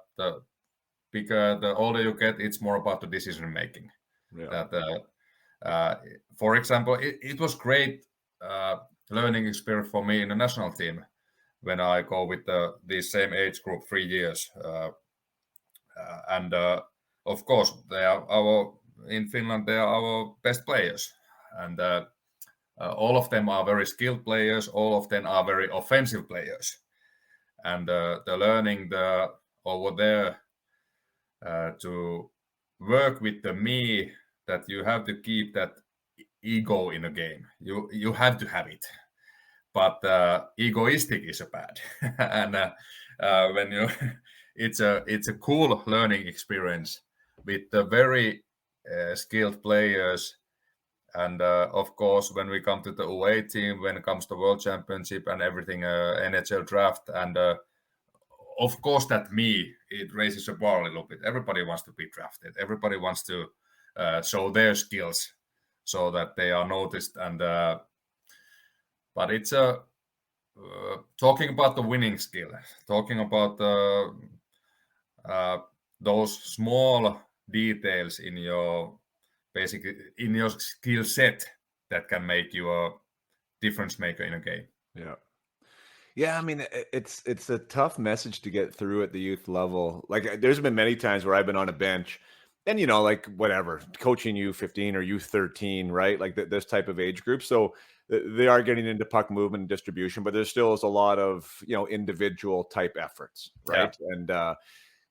older you get, it's more about the decision making. Yeah. That for example, it was great learning experience for me in the national team when I go with the same age group 3 years, and of course in Finland they are our best players, and all of them are very skilled players, all of them are very offensive players, and the learning over there to work with me, that you have to keep that ego in a game. You have to have it, but egoistic is a bad. And when you, it's a cool learning experience with the very skilled players. And of course, when we come to the UA team, when it comes to World Championship and everything, NHL draft, and of course that it raises a bar a little bit. Everybody wants to be drafted. Everybody wants to show their skills so that they are noticed. And but it's talking about the winning skill, talking about those small details in your skill set that can make you a difference maker in a game. Yeah. Yeah, I mean, it's a tough message to get through at the youth level. Like, there's been many times where I've been on a bench and, like whatever, coaching U15 or U13, right? Like this type of age group. So they are getting into puck movement and distribution, but there still is a lot of, individual type efforts, right? Yeah.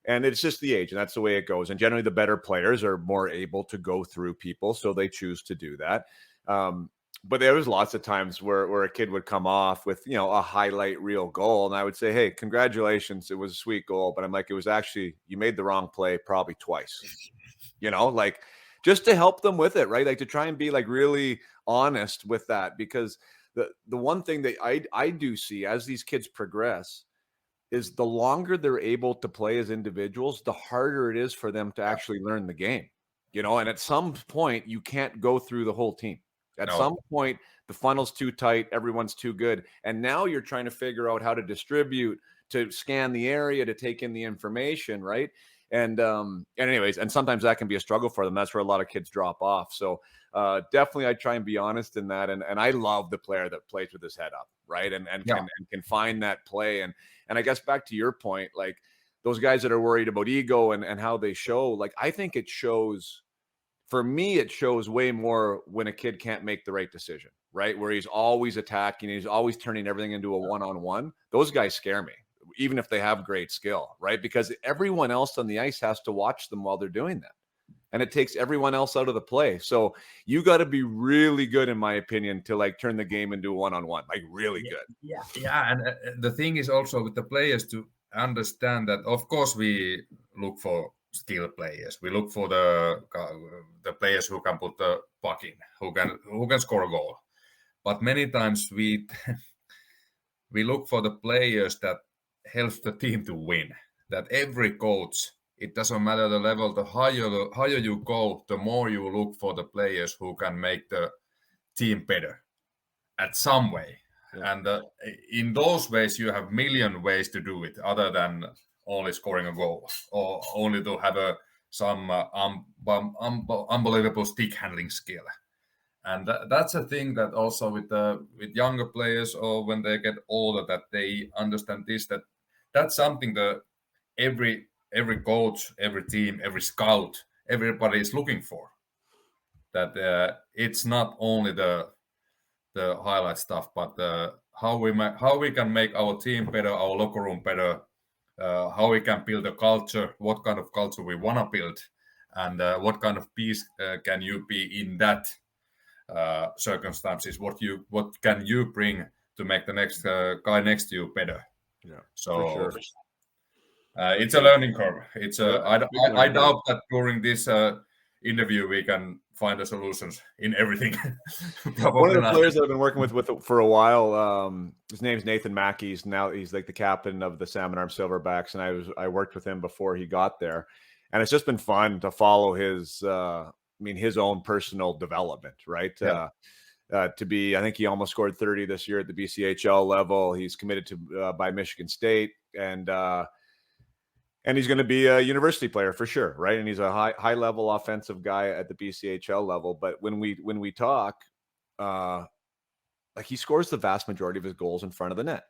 And it's just the age, and that's the way it goes. And generally the better players are more able to go through people, so they choose to do that. But there was lots of times where a kid would come off with, a highlight reel goal. And I would say, hey, congratulations. It was a sweet goal. But I'm like, it was actually, you made the wrong play probably twice, like just to help them with it, right? Like to try and be like really honest with that, because the one thing that I do see as these kids progress is the longer they're able to play as individuals, the harder it is for them to actually learn the game, and at some point you can't go through the whole team. At some point, the funnel's too tight, everyone's too good. And now you're trying to figure out how to distribute, to scan the area, to take in the information, right? And anyways, and sometimes that can be a struggle for them. That's where a lot of kids drop off. So definitely I try and be honest in that. And I love the player that plays with his head up, right? And can find that play. And I guess back to your point, like those guys that are worried about ego and how they show, like I think it shows. For me, it shows way more when a kid can't make the right decision, right? Where he's always attacking, he's always turning everything into a one-on-one. Those guys scare me, even if they have great skill, right? Because everyone else on the ice has to watch them while they're doing that. And it takes everyone else out of the play. So you got to be really good, in my opinion, to like turn the game into a one-on-one, like really good. Yeah. And the thing is also with the players to understand that, of course, we look for skill players. We look for the players who can put the puck in, who can score a goal. But many times we look for the players that helps the team to win. That every coach, it doesn't matter the level, the higher you go, the more you look for the players who can make the team better. at some way. Yeah. And in those ways, you have million ways to do it other than only scoring a goal or only to have some unbelievable stick handling skill. And that's a thing that also with younger players or when they get older, that they understand this, that's something that every coach, every team, every scout, everybody is looking for. That it's not only the highlight stuff, but how we can make our team better, our locker room better, how we can build a culture, what kind of culture we want to build, and what kind of piece can you be in that circumstances. What can you bring to make the next guy next to you better? Yeah, so for sure. It's a learning curve. I doubt that during this interview we can find the solutions in everything. One of the players that I've been working with for a while, his name's Nathan Mackey. He's like the captain of the Salmon Arm Silverbacks, and I worked with him before he got there, and it's just been fun to follow his his own personal development, right? Yeah. I think he almost scored 30 this year at the BCHL level. He's committed to by Michigan State, and he's going to be a university player for sure, right? And he's a high level offensive guy at the BCHL level. But when we talk, like he scores the vast majority of his goals in front of the net,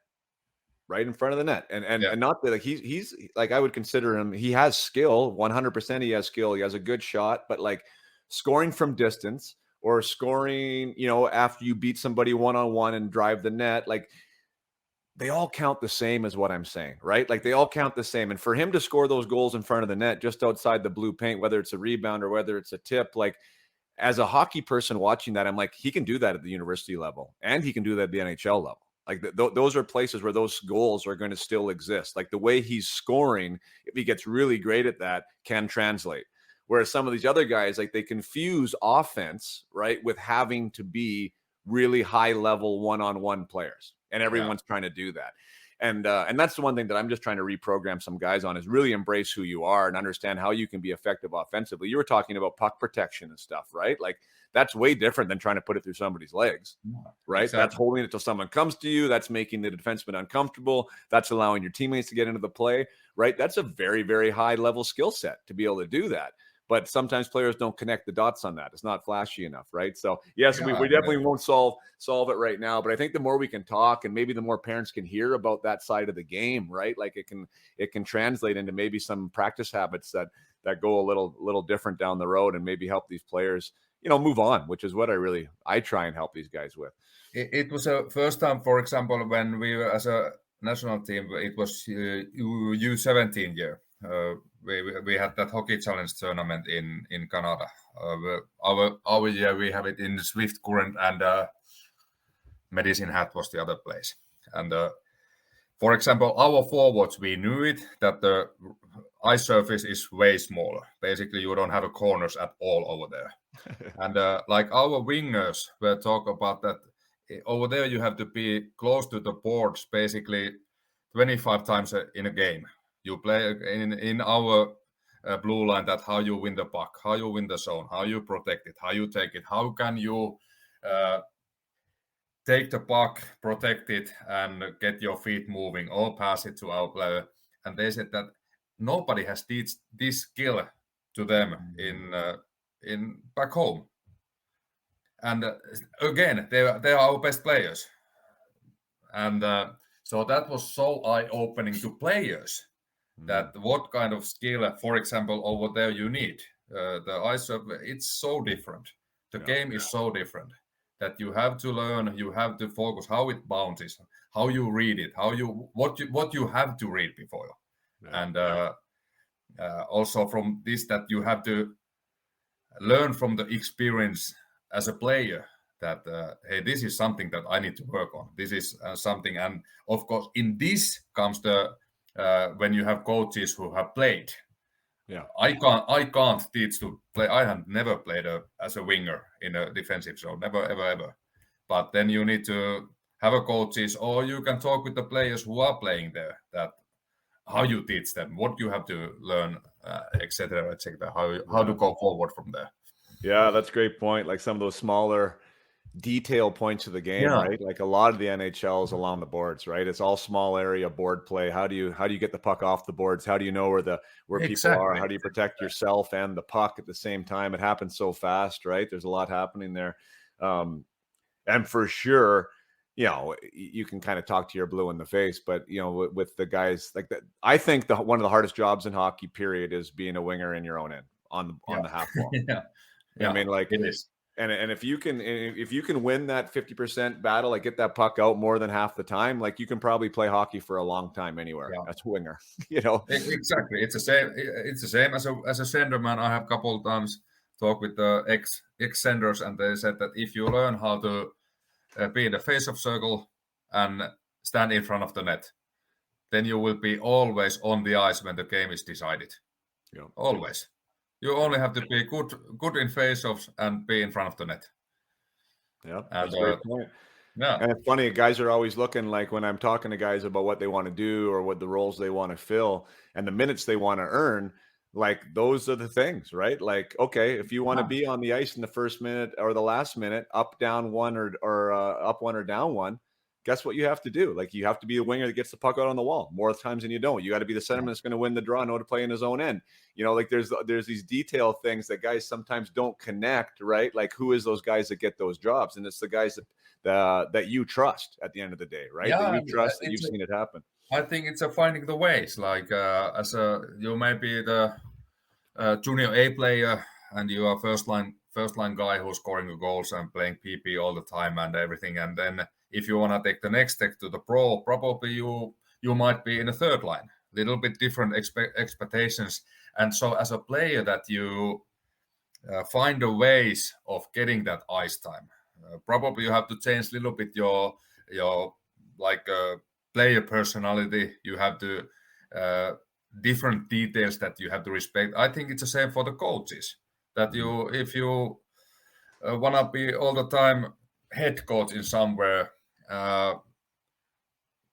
right in front of the net, and not that like he's like I would consider him. He has skill, 100%. He has skill. He has a good shot, but like scoring from distance or scoring, after you beat somebody one-on-one and drive the net, like they all count the same as what I'm saying, right? Like they all count the same. And for him to score those goals in front of the net, just outside the blue paint, whether it's a rebound or whether it's a tip, like as a hockey person watching that, I'm like, he can do that at the university level and he can do that at the NHL level. Like those are places where those goals are going to still exist. Like the way he's scoring, if he gets really great at that, can translate. Whereas some of these other guys, like they confuse offense, right, with having to be really high level one-on-one players. And everyone's trying to do that. And that's the one thing that I'm just trying to reprogram some guys on is really embrace who you are and understand how you can be effective offensively. You were talking about puck protection and stuff, right? Like that's way different than trying to put it through somebody's legs, right? Exactly. That's holding it till someone comes to you. That's making the defenseman uncomfortable. That's allowing your teammates to get into the play, right? That's a very, very high level skill set to be able to do that. But sometimes players don't connect the dots on that. It's not flashy enough, right? So yes, we definitely won't solve it right now. But I think the more we can talk and maybe the more parents can hear about that side of the game, right? Like it can translate into maybe some practice habits that go a little different down the road and maybe help these players, move on, which is what I try and help these guys with. It was a first time, for example, when we were as a national team, it was U17 year. We had that hockey challenge tournament in Canada. Our year we have it in Swift Current and Medicine Hat was the other place. And for example, our forwards, we knew it that the ice surface is way smaller. Basically, you don't have a corners at all over there. And like our wingers were talk about that over there, you have to be close to the boards basically 25 times in a game. You play in our blue line that how you win the puck, how you win the zone, how you protect it, how you take it, how can you take the puck, protect it, and get your feet moving or pass it to our player. And they said that nobody has this skill to them in back home. And again, they are our best players. And so that was so eye-opening to players. That what kind of skill, for example, over there you need. The ice, it's so different. The game is so different that you have to learn, you have to focus how it bounces, how you read it, what you have to read before. And also from this that you have to learn from the experience as a player that, hey, this is something that I need to work on. This is something. And of course, in this comes the when you have coaches who have played. I can't teach to play. I have never played as a winger in a defensive zone, never ever. But then you need to have a coaches, or you can talk with the players who are playing there. That how you teach them, what you have to learn, etc. How to go forward from there. Yeah, that's a great point. Like some of those smaller detail points of the game, right? Like a lot of the NHL is along the boards, right? It's all small area board play. How do you get the puck off the boards? How do you know where people are? How do you protect yourself and the puck at the same time? It happens so fast, right? There's a lot happening there. And for sure, you can kind of talk to your blue in the face, but with the guys like that, I think one of the hardest jobs in hockey, period, is being a winger in your own end on the half wall. I mean, like it is. And if you can win that 50% battle, like get that puck out more than half the time, like you can probably play hockey for a long time anywhere as a winger. Exactly. It's the same as a center man. I have a couple of times talked with the ex centers, and they said that if you learn how to be in the face of circle and stand in front of the net, then you will be always on the ice when the game is decided. Always. You only have to be good in face-offs and be in front of the net. Yeah, that's a great point. Yeah. And it's funny, guys are always looking, like when I'm talking to guys about what they want to do or what the roles they want to fill and the minutes they want to earn, like those are the things, right? Like, okay, if you want to be on the ice in the first minute or the last minute, up, down one or up one or down one, guess what you have to do? Like you have to be a winger that gets the puck out on the wall more times than you don't. You got to be the centerman that's going to win the draw, know to play in his own end. Like there's these detail things that guys sometimes don't connect, right? Like who is those guys that get those jobs? And it's the guys that you trust at the end of the day, right? That you trust, that you've seen it happen. I think it's finding the ways. Like you may be the junior A player and you are first line guy who's scoring the goals and playing PP all the time and everything, and then if you want to take the next step to the pro, probably you might be in a third line. Little bit different expectations. And so as a player that you find the ways of getting that ice time. Probably you have to change a little bit your like player personality. You have to different details that you have to respect. I think it's the same for the coaches. That if you want to be all the time head coach in somewhere,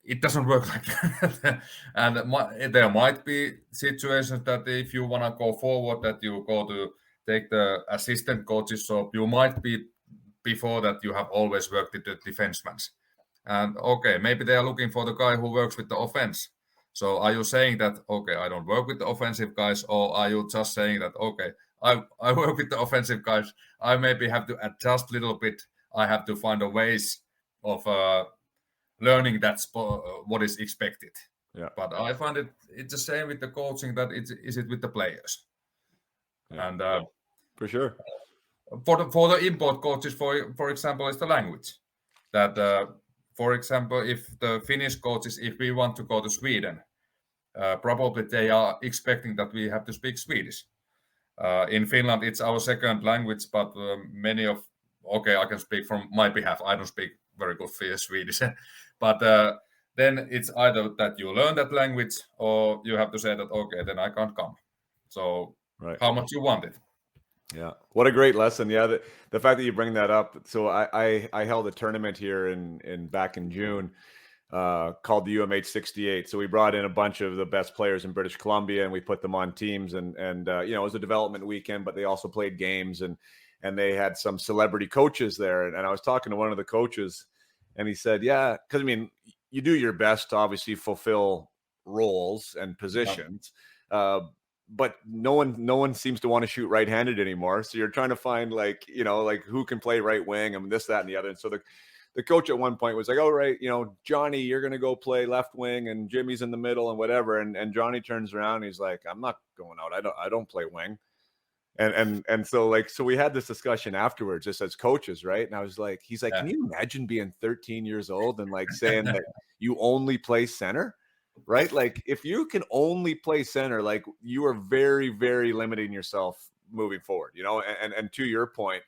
it doesn't work like that. And there might be situations that if you want to go forward, that you go to take the assistant coach's job, you might be before that you have always worked with the defensemen. And okay, maybe they are looking for the guy who works with the offense. So are you saying that, okay, I don't work with the offensive guys, or are you just saying that, okay, I work with the offensive guys, I maybe have to adjust a little bit, I have to find a ways of learning that's what is expected. Yeah. But I find it's the same with the coaching that is it with the players. Yeah. And for sure. For the import coaches, for example, is the language. That for example, if the Finnish coaches, if we want to go to Sweden, probably they are expecting that we have to speak Swedish. In Finland, it's our second language, but I can speak from my behalf. I don't speak very good Swedish, but then it's either that you learn that language or you have to say that, okay, then I can't come. So How much you want it? Yeah. What a great lesson. Yeah. The fact that you bring that up. So I held a tournament here back in June called the UMH 68. So we brought in a bunch of the best players in British Columbia and we put them on teams and it was a development weekend, but they also played games and they had some celebrity coaches there. And I was talking to one of the coaches and he said, yeah, because I mean, you do your best to obviously fulfill roles and positions. Yeah. But no one seems to want to shoot right-handed anymore. So you're trying to find like who can play right wing and this, that, and the other. And so the coach at one point was like, "Oh, right, Johnny, you're going to go play left wing and Jimmy's in the middle and whatever." And Johnny turns around and he's like, "I'm not going out. I don't play wing." And so we had this discussion afterwards just as coaches, right? And I was like, he's like, "Can you imagine being 13 years old and like saying that you only play center?" Right? Like if you can only play center, like you are very, very limiting yourself moving forward, and to your point,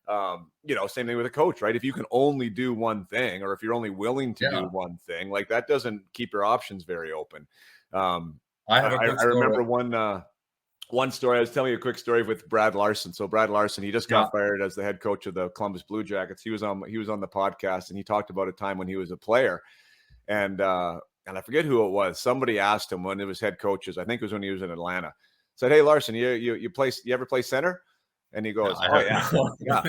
same thing with a coach, right? If you can only do one thing, or if you're only willing to do one thing, like that doesn't keep your options very open. I remember one story. I was telling you a quick story with Brad Larson. So Brad Larson, he just got fired as the head coach of the Columbus Blue Jackets. He was on the podcast and he talked about a time when he was a player and I forget who it was. Somebody asked him when it was head coaches. I think it was when he was in Atlanta. Said, "Hey Larson, you ever play center?" And he goes, I oh, have yeah, no- yeah,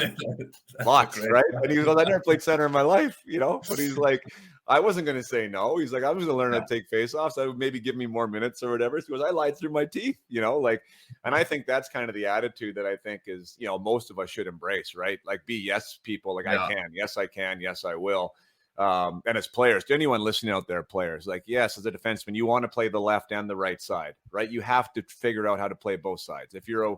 That's lots, a great right? one. And he goes, I never played center in my life, but he's like, I wasn't going to say no. He's like, I was going to learn how to take faceoffs. That would maybe give me more minutes or whatever. So he goes, I lied through my teeth, and I think that's kind of the attitude that I think is, most of us should embrace, right? Like be yes people, like I can, yes, I can, yes, I will. And as players, to anyone listening out there, players, like, yes, as a defenseman, you want to play the left and the right side, right? You have to figure out how to play both sides. If you're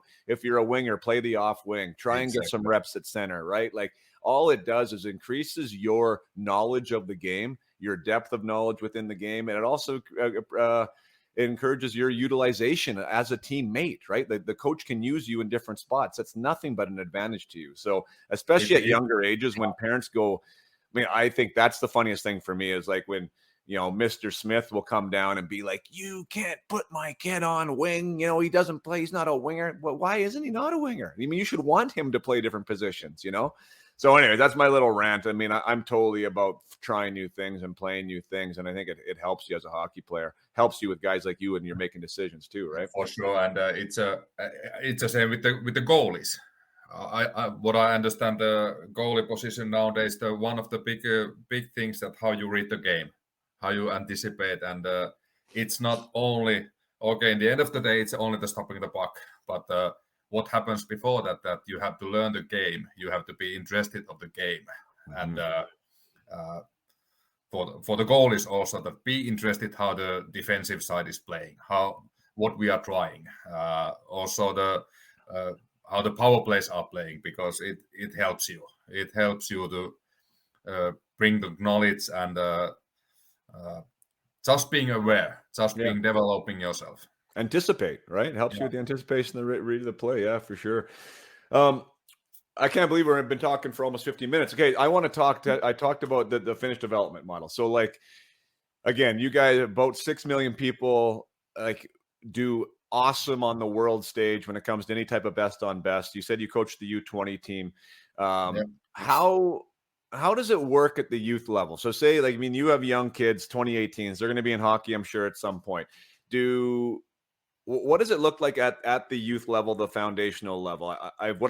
a winger, play the off wing, try and get some reps at center, right? Like all it does is increases your knowledge of the game, your depth of knowledge within the game. And it also, it encourages your utilization as a teammate, right? The coach can use you in different spots. That's nothing but an advantage to you. So especially at younger ages when parents go, I think that's the funniest thing for me is like when, Mr. Smith will come down and be like, you can't put my kid on wing. He doesn't play. He's not a winger. Well, why isn't he not a winger? You should want him to play different positions, So anyway, that's my little rant. I'm totally about trying new things and playing new things. And I think it helps you as a hockey player, helps you with guys like you and you're making decisions too, right? For sure. And it's the same with the goalies. What I understand, the goalie position nowadays, one of the big things that how you read the game, how you anticipate, and it's not only in the end of the day, it's only the stopping the puck, but what happens before that you have to learn the game, you have to be interested of the game, and for the goalies also that be interested how the defensive side is playing, what we are trying, also the how the power plays are playing, because it helps you. It helps you to bring the knowledge and just being aware, being developing yourself. Anticipate, right? It helps you with the anticipation, the read of the play. Yeah, for sure. I can't believe we've been talking for almost 50 minutes. Okay, I want to I talked about the Finnish development model. So like, again, you guys, about 6 million people, like do awesome on the world stage when it comes to any type of best on best. You said you coached the U20 team. How does it work at the youth level? So say like, you have young kids, 2018s, they're going to be in hockey, I'm sure, at some point. What does it look like at the youth level, the foundational level?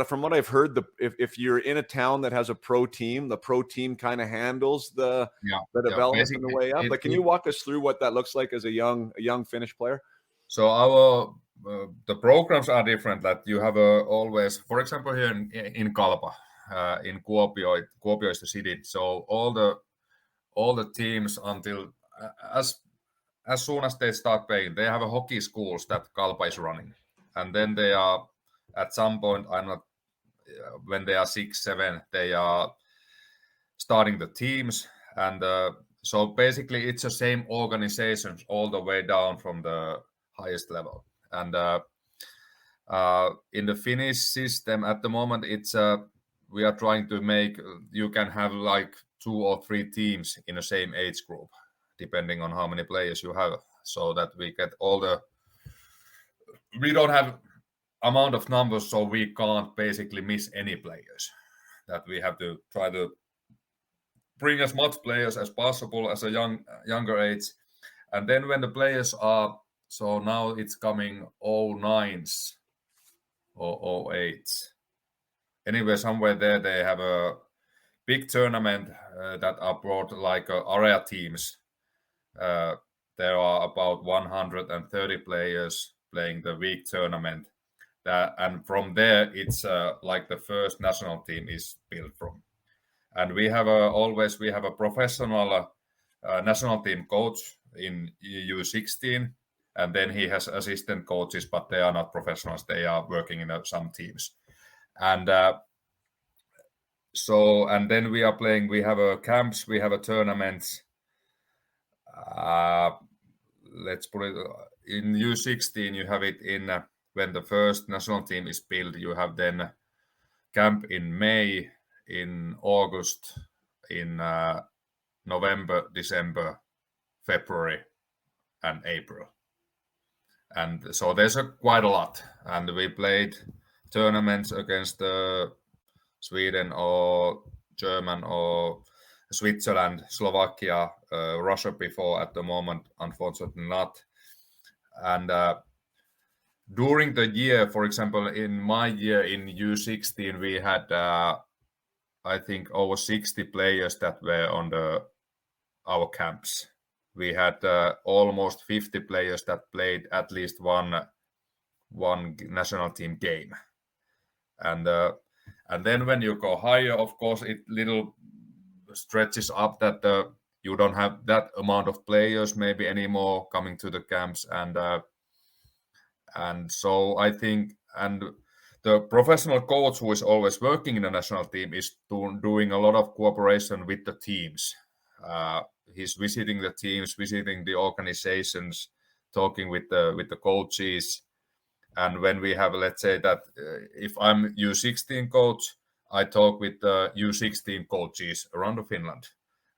From what I've heard, if you're in a town that has a pro team, the pro team kind of handles the development on the way up. Like, can you walk us through what that looks like as a young Finnish player? So our the programs are different. That you have always, for example, here in Kalpa, in Kuopio. Kuopio is the city. So all the teams until as soon as they start playing, they have a hockey schools that Kalpa is running, and then they are at some point. When they are 6, 7, they are starting the teams, and so basically it's the same organizations all the way down from the highest level. And in the Finnish system at the moment, it's we are trying to make you can have like 2 or 3 teams in the same age group, depending on how many players you have, so that we get we don't have amount of numbers, so we can't basically miss any players. That we have to try to bring as much players as possible as a younger age. And then when the players are, so now it's coming 09s or 08s. Anyway, somewhere there they have a big tournament that are brought like area teams. There are about 130 players playing the week tournament. And from there, it's like the first national team is built from. And we have a professional national team coach in U16, and then he has assistant coaches, but they are not professionals. They are working in some teams. And and then we are playing. We have camps. We have tournaments. Let's put it in U16. You have it in when the first national team is built. You have then camp in May, in August, in November, December, February, and April. And so there's quite a lot. And we played tournaments against Sweden or German or Switzerland, Slovakia, Russia before. At the moment, unfortunately not. And during the year, for example, in my year in U16, we had I think over 60 players that were on our camps. We had almost 50 players that played at least one national team game, and then when you go higher, of course, it little stretches up that you don't have that amount of players maybe anymore coming to the camps, and so I think the professional coach who is always working in the national team is doing a lot of cooperation with the teams. He's visiting the teams, visiting the organizations, talking with the coaches. And when we have, let's say that if I'm U16 coach, I talk with the U16 coaches around Finland.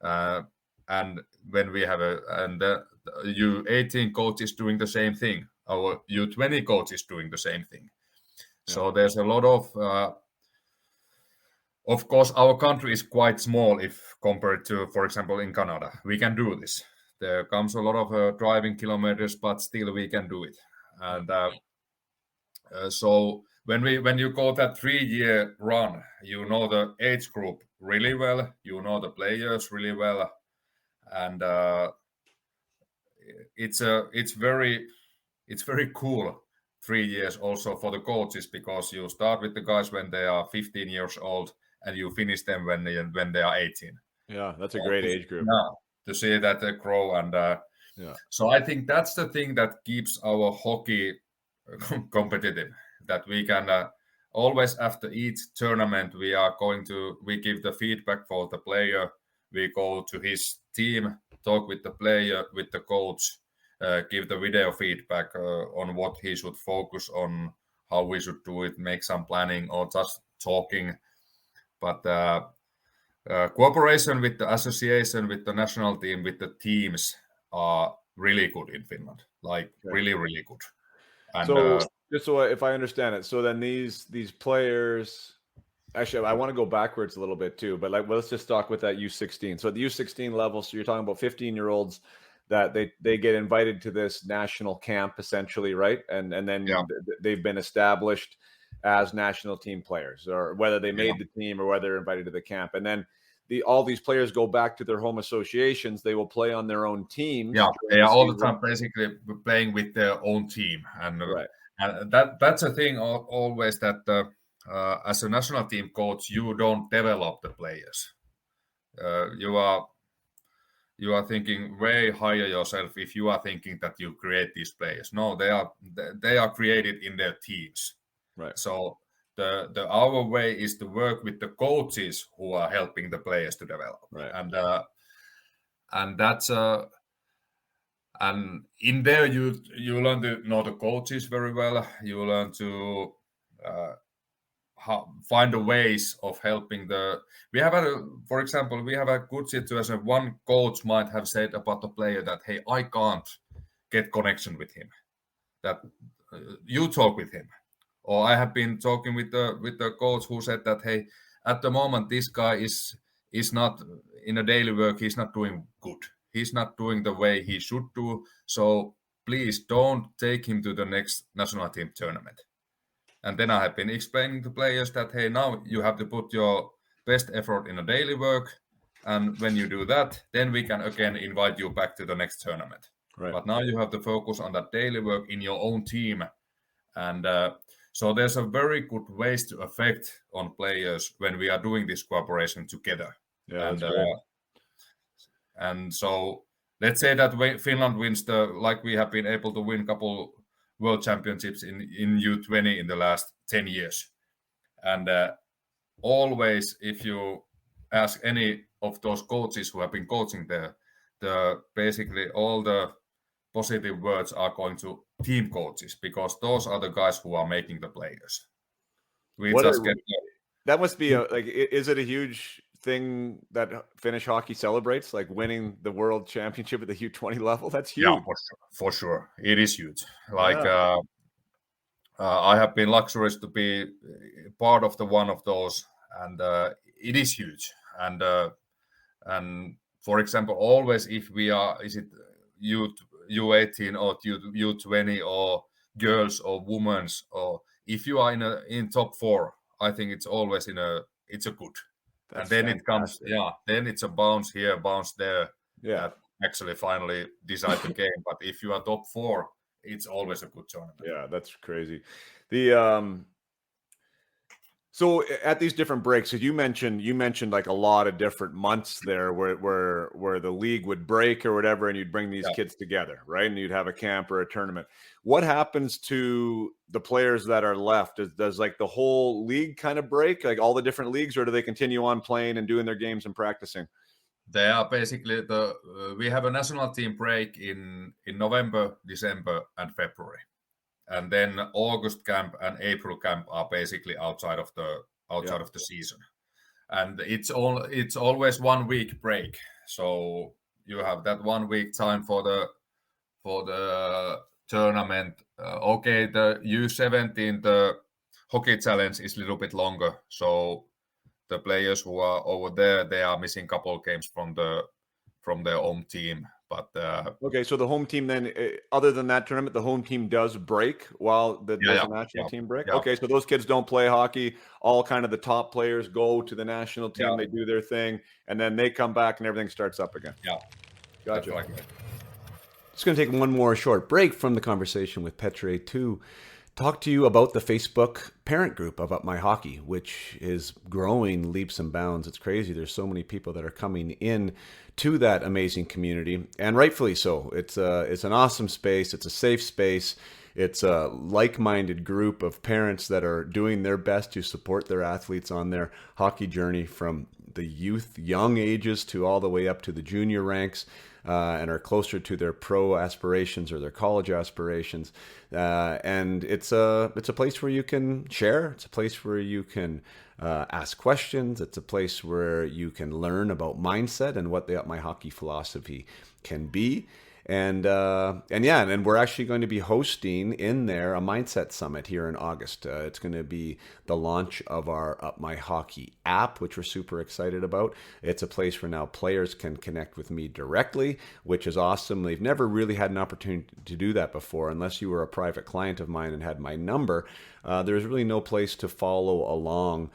And when we have the U18 coach is doing the same thing. Our U20 coach is doing the same thing. Yeah. So there's a lot of course, our country is quite small if compared to, for example, in Canada. We can do this. There comes a lot of driving kilometers, but still we can do it. And so when you go that 3-year run, you know the age group really well, you know the players really well, and it's very cool 3 years also for the coaches, because you start with the guys when they are 15 years old and you finish them when they are 18. Yeah, that's a great age group. Yeah, to see that they grow, and so I think that's the thing that keeps our hockey competitive, that we can always after each tournament we give the feedback for the player, we go to his team, talk with the player, with the coach, give the video feedback on what he should focus on, how we should do it, make some planning or just talking. But cooperation with the association, with the national team, with the teams are really good in Finland, like really, really good. And so just so if I understand it, so then these players, actually, I want to go backwards a little bit too, but let's just talk with that U16. So at the U16 level, so you're talking about 15-year-olds that they get invited to this national camp essentially, right? And then they've been established as national team players, or whether they made the team or whether they're invited to the camp. And then all these players go back to their home associations. They will play on their own teams. Yeah, they are all the time basically playing with their own team. And, and that's a thing always, that as a national team coach, you don't develop the players. You are thinking way higher yourself if you are thinking that you create these players. No, they are created in their teams. Right. So our way is to work with the coaches who are helping the players to develop. Right. And that's and in there you learn to know the coaches very well. You learn to find the ways of helping we have for example, we have a good situation. One coach might have said about the player that, hey, I can't get connection with him, that you talk with him. Or I have been talking with the coach who said that, hey, at the moment this guy is not in a daily work, he's not doing good, he's not doing the way he should do, so please don't take him to the next national team tournament. And then I have been explaining to players that, hey, now you have to put your best effort in a daily work, and when you do that, then we can again invite you back to the next tournament. Right. But now you have to focus on that daily work in your own team. And so there's a very good ways to affect on players when we are doing this cooperation together. Yeah, and so let's say that Finland wins like we have been able to win a couple world championships in U20 in the last 10 years. And always, if you ask any of those coaches who have been coaching there, basically all the positive words are going to team coaches, because those are the guys who are making the players. That must be is it a huge thing that Finnish hockey celebrates, like winning the world championship at the U20 level? That's huge. Yeah, for sure. It is huge. I have been luxurious to be part of one of those, and it is huge. And for example, always if we are, is it U18 or U20 or girls or women's, or if you are in top 4, I think it's always it's a good. That's and then fantastic. it comes, then it's a bounce here, bounce there, that actually finally decide the game. But if you are top 4, it's always a good tournament. Yeah, that's crazy. The so at these different breaks, you mentioned like a lot of different months there where the league would break or whatever, and you'd bring these kids together, right? And you'd have a camp or a tournament. What happens to the players that are left? Does like the whole league kind of break, like all the different leagues, or do they continue on playing and doing their games and practicing? They are basically we have a national team break in November, December, and February. And then August camp and April camp are basically outside of the season, and it's always 1 week break. So you have that 1 week time for the tournament. Okay, the U17, the hockey challenge is a little bit longer. So the players who are over there, they are missing a couple of games from their home team. But okay, so the home team then, other than that tournament, the home team does break while there's a national team break? Yeah. Okay, so those kids don't play hockey. All kind of the top players go to the national team, they do their thing, and then they come back and everything starts up again. Yeah. Gotcha. Right. Just going to take one more short break from the conversation with Petri to talk to you about the Facebook parent group of Up My Hockey, which is growing leaps and bounds. It's crazy. There's so many people that are coming in to that amazing community, and rightfully so. It's an awesome space. It's a safe space. It's a like-minded group of parents that are doing their best to support their athletes on their hockey journey from the young ages to all the way up to the junior ranks. And are closer to their pro aspirations or their college aspirations, and it's a place where you can share. It's a place where you can ask questions. It's a place where you can learn about mindset and what the Up My Hockey philosophy can be. And we're actually going to be hosting in there a mindset summit here in August. It's going to be the launch of our Up My Hockey app, which we're super excited about. It's a place where now players can connect with me directly, which is awesome. They've never really had an opportunity to do that before, unless you were a private client of mine and had my number. There's really no place to follow along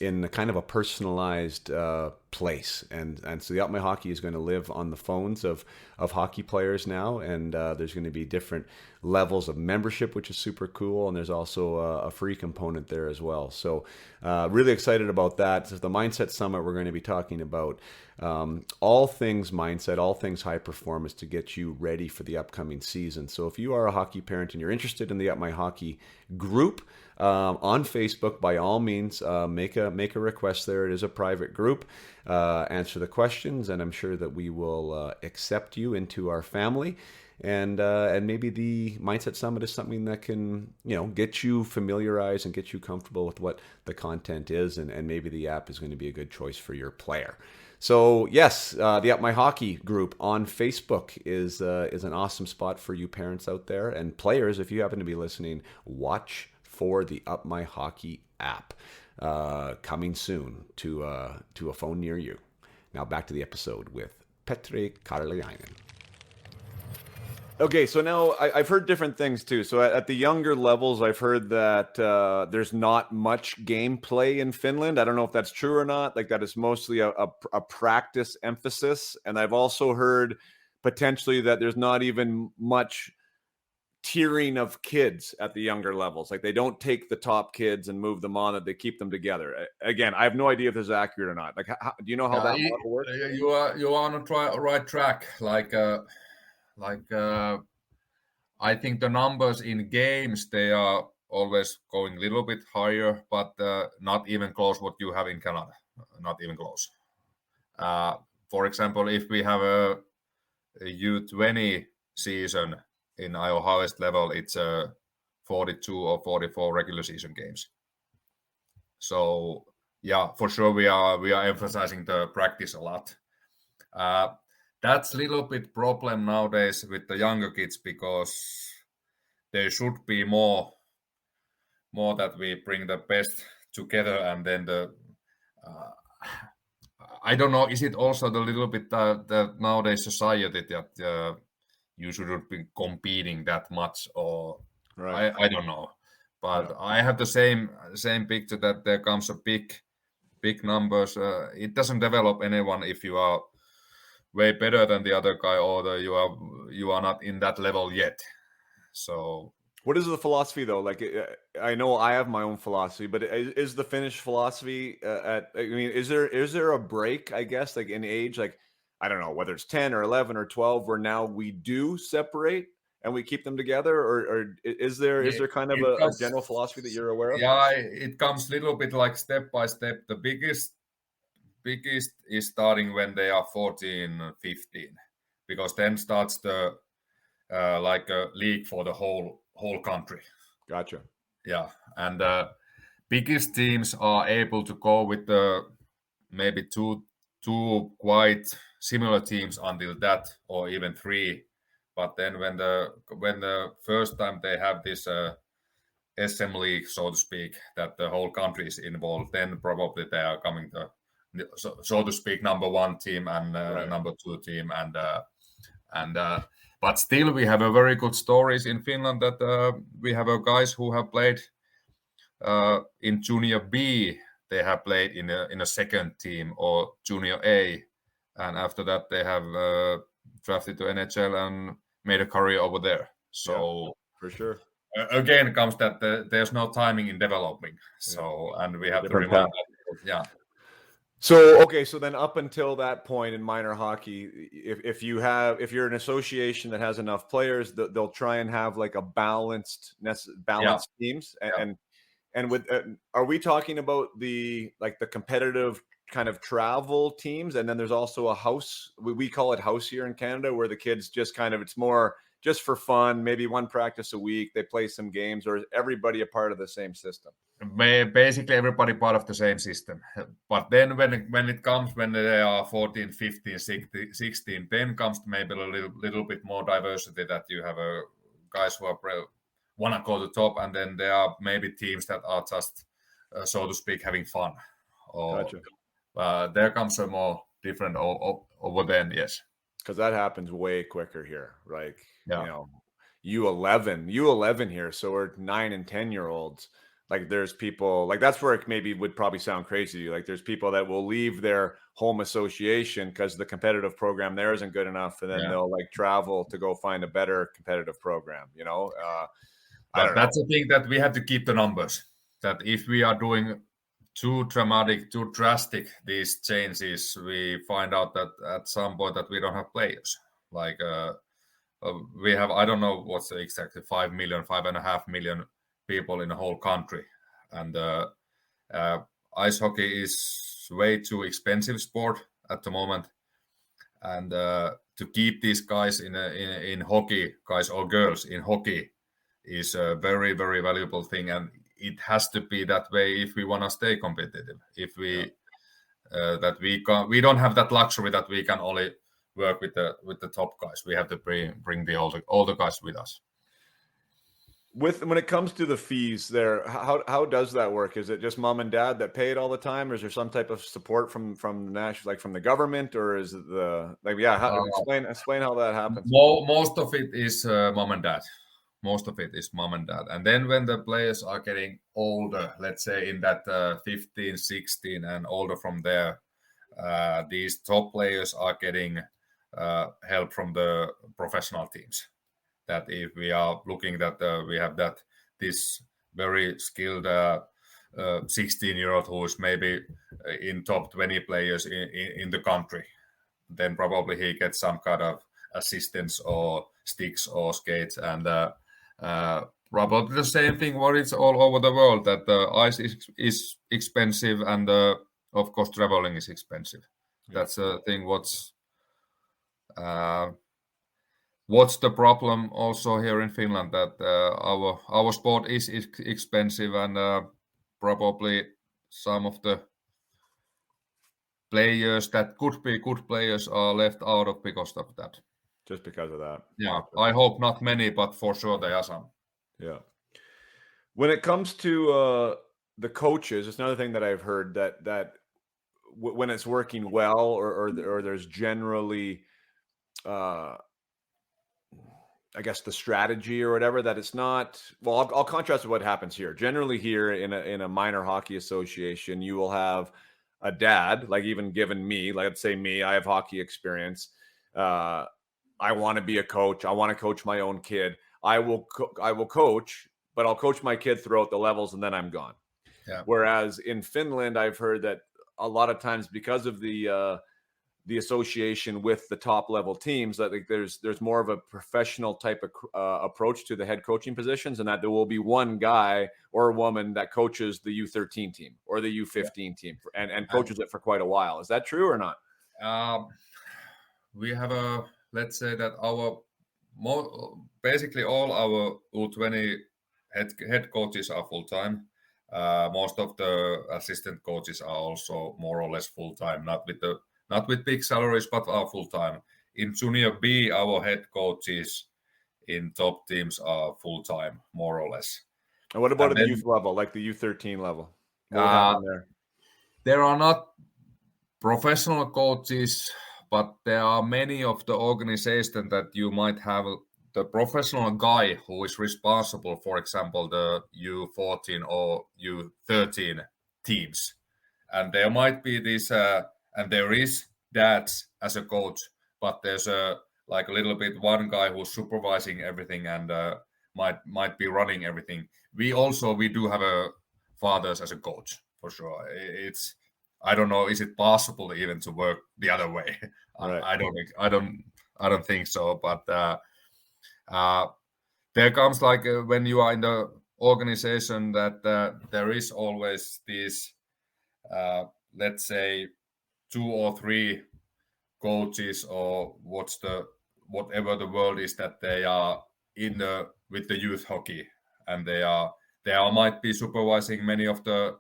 in a kind of a personalized place, and so the Up My Hockey is going to live on the phones of hockey players now, and there's going to be different levels of membership, which is super cool, and there's also a free component there as well. So really excited about that. So the Mindset Summit, we're going to be talking about all things mindset, all things high performance to get you ready for the upcoming season. So if you are a hockey parent and you're interested in the Up My Hockey group on Facebook, by all means, make a request there. It is a private group. Answer the questions, and I'm sure that we will accept you into our family. And maybe the Mindset Summit is something that can, get you familiarized and get you comfortable with what the content is, and maybe the app is going to be a good choice for your player. So yes, the Up My Hockey group on Facebook is an awesome spot for you parents out there, and players. If you happen to be listening, watch for the Up My Hockey app coming soon to a phone near you. Now back to the episode with Petri Karjalainen. Okay, so now I've heard different things too. So at the younger levels, I've heard that there's not much gameplay in Finland. I don't know if that's true or not. Like that is mostly a practice emphasis. And I've also heard potentially that there's not even much tiering of kids at the younger levels. Like they don't take the top kids and move them on, that they keep them together. Again, I have no idea if this is accurate or not. Like, do you know how that model works? You are on the right track. I think the numbers in games, they are always going a little bit higher, but not even close what you have in Canada. Not even close. For example, if we have a U20 season in our highest level, it's 42 or 44 regular season games. So yeah, for sure we are emphasizing the practice a lot. That's a little bit problem nowadays with the younger kids, because there should be more that we bring the best together, and then I don't know, is it also the little bit the nowadays society that you shouldn't be competing that much, or Right. I don't know, but I have the same picture that there comes a big numbers. It doesn't develop anyone if you are way better than the other guy, or you are not in that level yet. So what is the philosophy though? Like, I know I have my own philosophy, but is the Finnish philosophy I mean, is there a break, I guess, like in age, like, I don't know, whether it's 10 or 11 or 12, where now we do separate and we keep them together, or is there kind of a general philosophy that you're aware of? Yeah, it comes a little bit like step by step. The biggest is starting when they are 14, 15, because then starts the like a league for the whole country. Gotcha. Yeah, and biggest teams are able to go with the maybe two quite similar teams until that, or even three. But then when the first time they have this SM league, so to speak, that the whole country is involved, then probably they are coming to, so to speak, number one team and number two team, and but still we have a very good stories in Finland that we have guys who have played in Junior B. They have played in a second team or Junior A, and after that they have drafted to NHL and made a career over there. So for sure. Again, comes that there's no timing in developing. So and we have to remind that. Yeah. So okay, so then up until that point in minor hockey, if you're an association that has enough players, they'll try and have like a balanced teams, and with are we talking about the competitive kind of travel teams, and then there's also a house, we call it house here in Canada, where the kids just kind of, it's more just for fun, maybe one practice a week, they play some games, or is everybody a part of the same system? Basically everybody part of the same system, but then when it comes, when they are 14, 15, 16, then comes maybe a little bit more diversity, that you have guys who are want to go to top, and then there are maybe teams that are just so to speak having fun, or gotcha. There comes a more different over then. Yes, because that happens way quicker here, like you know, U11 here, so we're 9 and 10-year-olds. Like there's people, like that's where it maybe would probably sound crazy to you. Like there's people that will leave their home association because the competitive program there isn't good enough, and then they'll like travel to go find a better competitive program, you know. That's the thing, that we have to keep the numbers. That if we are doing too dramatic, too drastic these changes, we find out that at some point that we don't have players. Like we have, I don't know what's exactly 5 million, 5.5 million people in the whole country, and ice hockey is way too expensive sport at the moment, and to keep these guys in hockey, guys or girls in hockey, is a very, very valuable thing, and it has to be that way if we want to stay competitive. If we that we don't have that luxury that we can only work with the top guys. We have to bring the older guys with us. When it comes to the fees there, how does that work? Is it just mom and dad that pay it all the time, or is there some type of support from national, like from the government, or is it explain how that happens? Most of it is mom and dad. Most of it is mom and dad. And then when the players are getting older, let's say in that 15, 16 and older from there, these top players are getting help from the professional teams. That if we are looking that we have this very skilled 16-year-old who is maybe in top 20 players in the country, then probably he gets some kind of assistance or sticks or skates, and probably the same thing what it's all over the world, that the ice is expensive, and of course traveling is expensive. That's the thing. What's the problem also here in Finland, that our sport is expensive, and probably some of the players that could be good players are left out of because of that. Just because of that. Yeah, I hope not many, but for sure there are some. Yeah. When it comes to the coaches, it's another thing that I've heard that when it's working well, or there's generally I guess the strategy or whatever, that it's not, well, I'll contrast with what happens here. Generally here in a minor hockey association, you will have a dad, like even given me, like let's say me, I have hockey experience. I want to be a coach. I want to coach my own kid. I will coach, but I'll coach my kid throughout the levels and then I'm gone. Yeah. Whereas in Finland, I've heard that a lot of times because of the association with the top level teams, that like there's more of a professional type of approach to the head coaching positions, and that there will be one guy or a woman that coaches the U13 team or the U15 team and coaches it for quite a while. Is that true or not? We have let's say that basically all our U20 head coaches are full-time. Most of the assistant coaches are also more or less full-time, not with big salaries, but are full-time. In Junior B, our head coaches in top teams are full-time, more or less. And what about at the youth level, like the U13 level? What would happen there? There are not professional coaches, but there are many of the organizations that you might have the professional guy who is responsible, for example, the U14 or U13 teams. And there might be this... and there is dads as a coach, but there's a little bit one guy who's supervising everything and might be running everything. We do have a fathers as a coach for sure. I don't know, is it possible even to work the other way? Right. I don't think so. But there comes when you are in the organization that there is always these let's say 2 or 3 coaches or whatever the world is that they are with the youth hockey, and they might be supervising many of the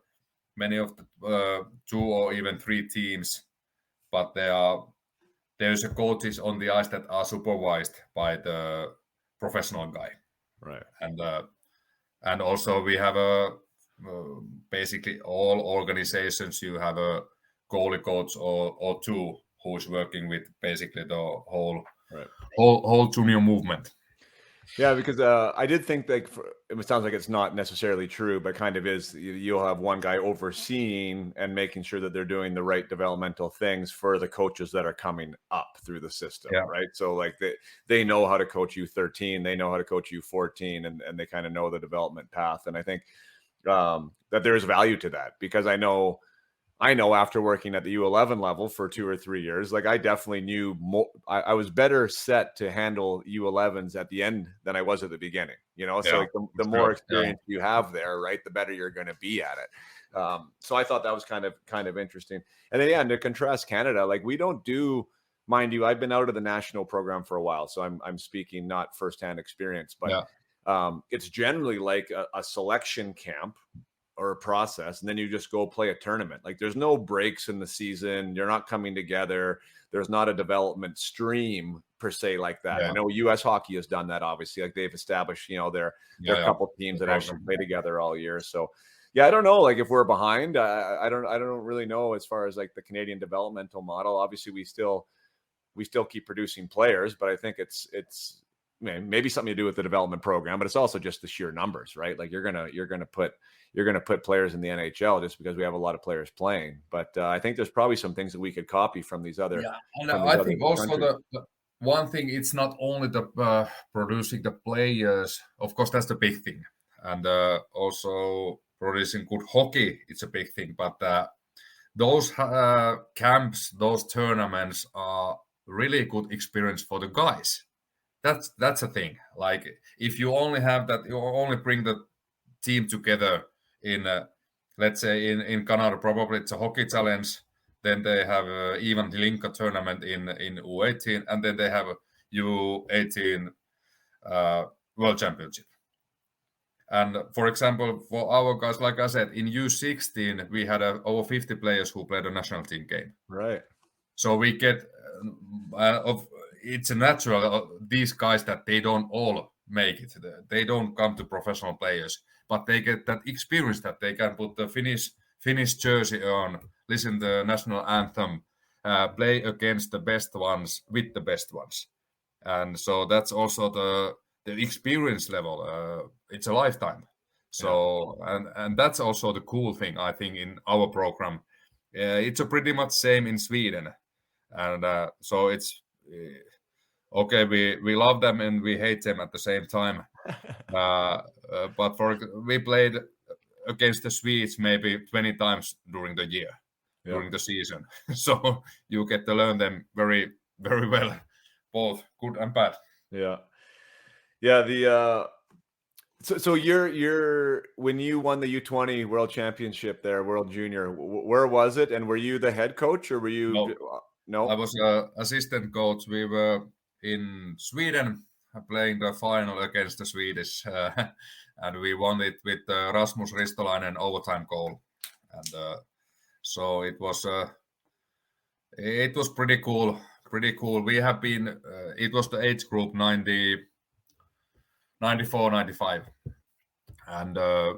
2 or even 3 teams, but there's a coaches on the ice that are supervised by the professional guy, right? And also we have basically all organizations, you have a goalie coach or 2 who's working with basically the whole junior movement. Yeah, because I did think it sounds like it's not necessarily true, but kind of is. You'll have one guy overseeing and making sure that they're doing the right developmental things for the coaches that are coming up through the system, right? So like they know how to coach U13, they know how to coach U14, and they kind of know the development path. And I think that there is value to that, because I know after working at the U11 level for 2 or 3 years, like I definitely knew more. I was better set to handle U11s at the end than I was at the beginning, so like the more experience you have there, right, the better you're going to be at it. So I thought that was kind of interesting. And then, and to contrast Canada, like we don't do, mind you, I've been out of the national program for a while, so I'm speaking not firsthand experience, but it's generally like a selection camp or a process, and then you just go play a tournament. Like there's no breaks in the season. You're not coming together. There's not a development stream per se like that. I know U.S. hockey has done that, obviously. Like they've established, their couple teams that actually play together all year. So I don't know, like if we're behind, I don't really know as far as like the Canadian developmental model. Obviously we still keep producing players, but I think it's maybe something to do with the development program, but it's also just the sheer numbers, right? Like you're gonna put players in the NHL just because we have a lot of players playing. But I think there's probably some things that we could copy from these other. Yeah, and I think also the one thing, it's not only the producing the players. Of course, that's the big thing, and also producing good hockey. It's a big thing, but those camps, those tournaments are really good experience for the guys. That's a thing. Like if you only have that, you only bring the team together in, let's say in Canada, probably it's a hockey challenge. Then they have even the Linka tournament in U18, and then they have a U18 World Championship. And for example, for our guys, like I said, in U16 we had over 50 players who played a national team game. Right. So we get it's a natural, these guys, that they don't all make it. They don't come to professional players, but they get that experience that they can put the Finnish jersey on, listen to the national anthem, play against the best ones with the best ones. And so that's also experience level, it's a lifetime. So and that's also the cool thing, I think, in our program. It's a pretty much same in Sweden, and so it's okay. We love them and we hate them at the same time. But we played against the Swedes maybe 20 times during the year, during the season. So you get to learn them very, very well, both good and bad. Yeah. The so you're when you won the U20 World Championship there, World Junior, where was it? And were you the head coach or were you? No? I was assistant coach. We were in Sweden playing the final against the Swedish, and we won it with Rasmus Ristolainen overtime goal. And so it was pretty cool. Pretty cool. We have been. It was the age group 94, 95, and I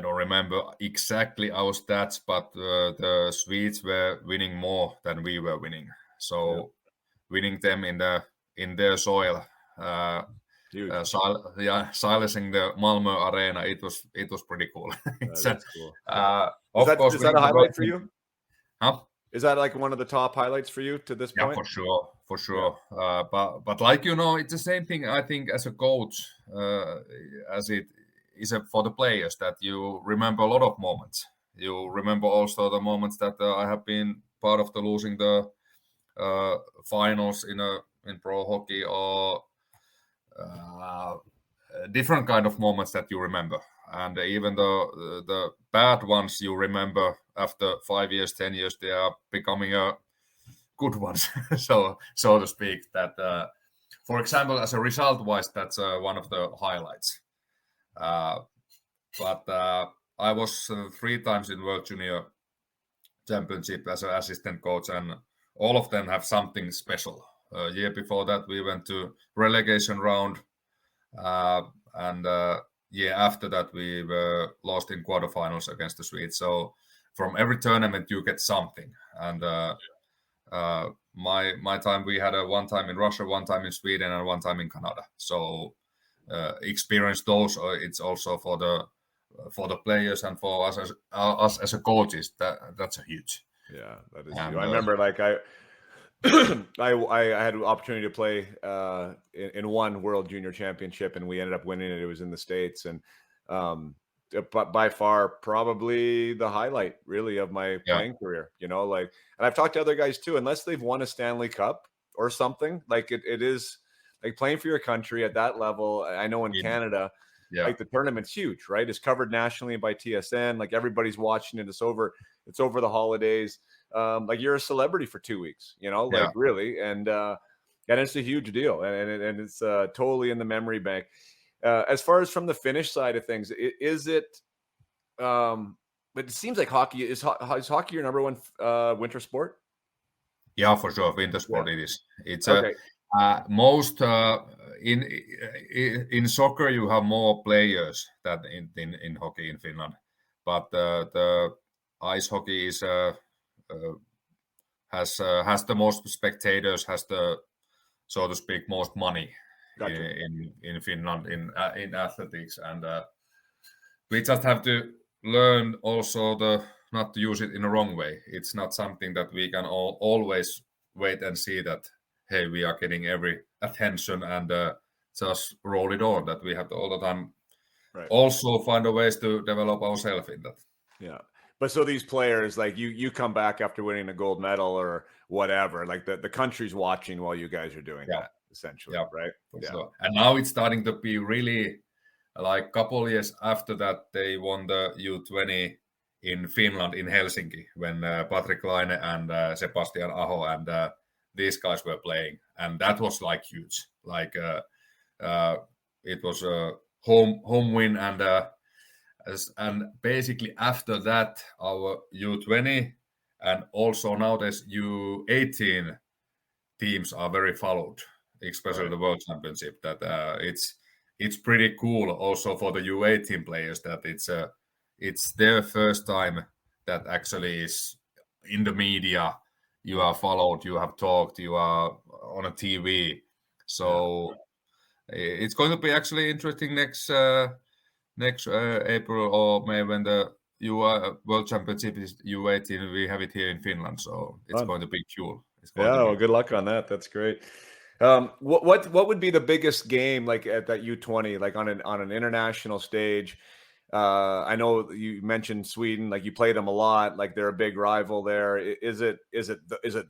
don't remember exactly our stats, but the Swedes were winning more than we were winning. So winning them in their soil, silencing the Malmö arena, it was pretty cool. That's cool. Is that a highlight for you? Huh? Is that like one of the top highlights for you to this point? Yeah, for sure. But like, it's the same thing, I think, as a coach, as it is for the players, that you remember a lot of moments. You remember also the moments that I have been part of the losing the finals in pro hockey, or different kind of moments that you remember. And even the bad ones you remember after 5 years, 10 years, they are becoming good ones, so to speak. That, for example, as a result-wise, that's one of the highlights. But I was 3 times in World Junior Championship as an assistant coach, and all of them have something special. Year before that, we went to relegation round, and year after that, we were lost in quarterfinals against the Swedes. So from every tournament, you get something. And my time, we had one time in Russia, one time in Sweden, and one time in Canada. So experience those. It's also for the players and for us as a coaches. That's a huge. Yeah, that is. I remember, like I had an opportunity to play in one World Junior Championship, and we ended up winning it. It was in the States, and but by far probably the highlight really of my playing career. And I've talked to other guys too. Unless they've won a Stanley Cup or something, like it is like playing for your country at that level. I know in Canada, like the tournament's huge, right? It's covered nationally by TSN. Like everybody's watching it. It's over the holidays. Like you're a celebrity for 2 weeks, really. And it's a huge deal. And it's totally in the memory bank. As far as from the Finnish side of things, is it, but it seems like hockey is hockey your number one winter sport? Yeah, for sure. Winter sport it is. It's okay. Most in soccer you have more players than in hockey in Finland, but the ice hockey is has the most spectators, has the, so to speak, most money. Gotcha. in Finland in athletics, and we just have to learn also not to use it in a wrong way. It's not something that we can always wait and see that, hey, we are getting every attention and just roll it on. That we have to all the time also find a ways to develop ourselves in that. Yeah. But so these players, like you come back after winning a gold medal or whatever, like the country's watching while you guys are doing that, essentially, right? Sure. And now it's starting to be really, like a couple of years after that, they won the U20 in Finland, in Helsinki, when Petri Karjalainen and Sebastian Aho and these guys were playing. And that was like huge. Like it was a home win, and basically after that, our U20 and also nowadays U18 teams are very followed, especially the World Championship. That it's pretty cool also for the U18 players that it's their first time that actually is in the media. You are followed, you have talked, you are on a TV. So It's going to be actually interesting next April or May when the World Championship is U18. We have it here in Finland, so it's going to be cool. Well, good luck on that. That's great. What would be the biggest game like at that U20, like on an international stage? I know you mentioned Sweden, like you played them a lot, like they're a big rival there. Is it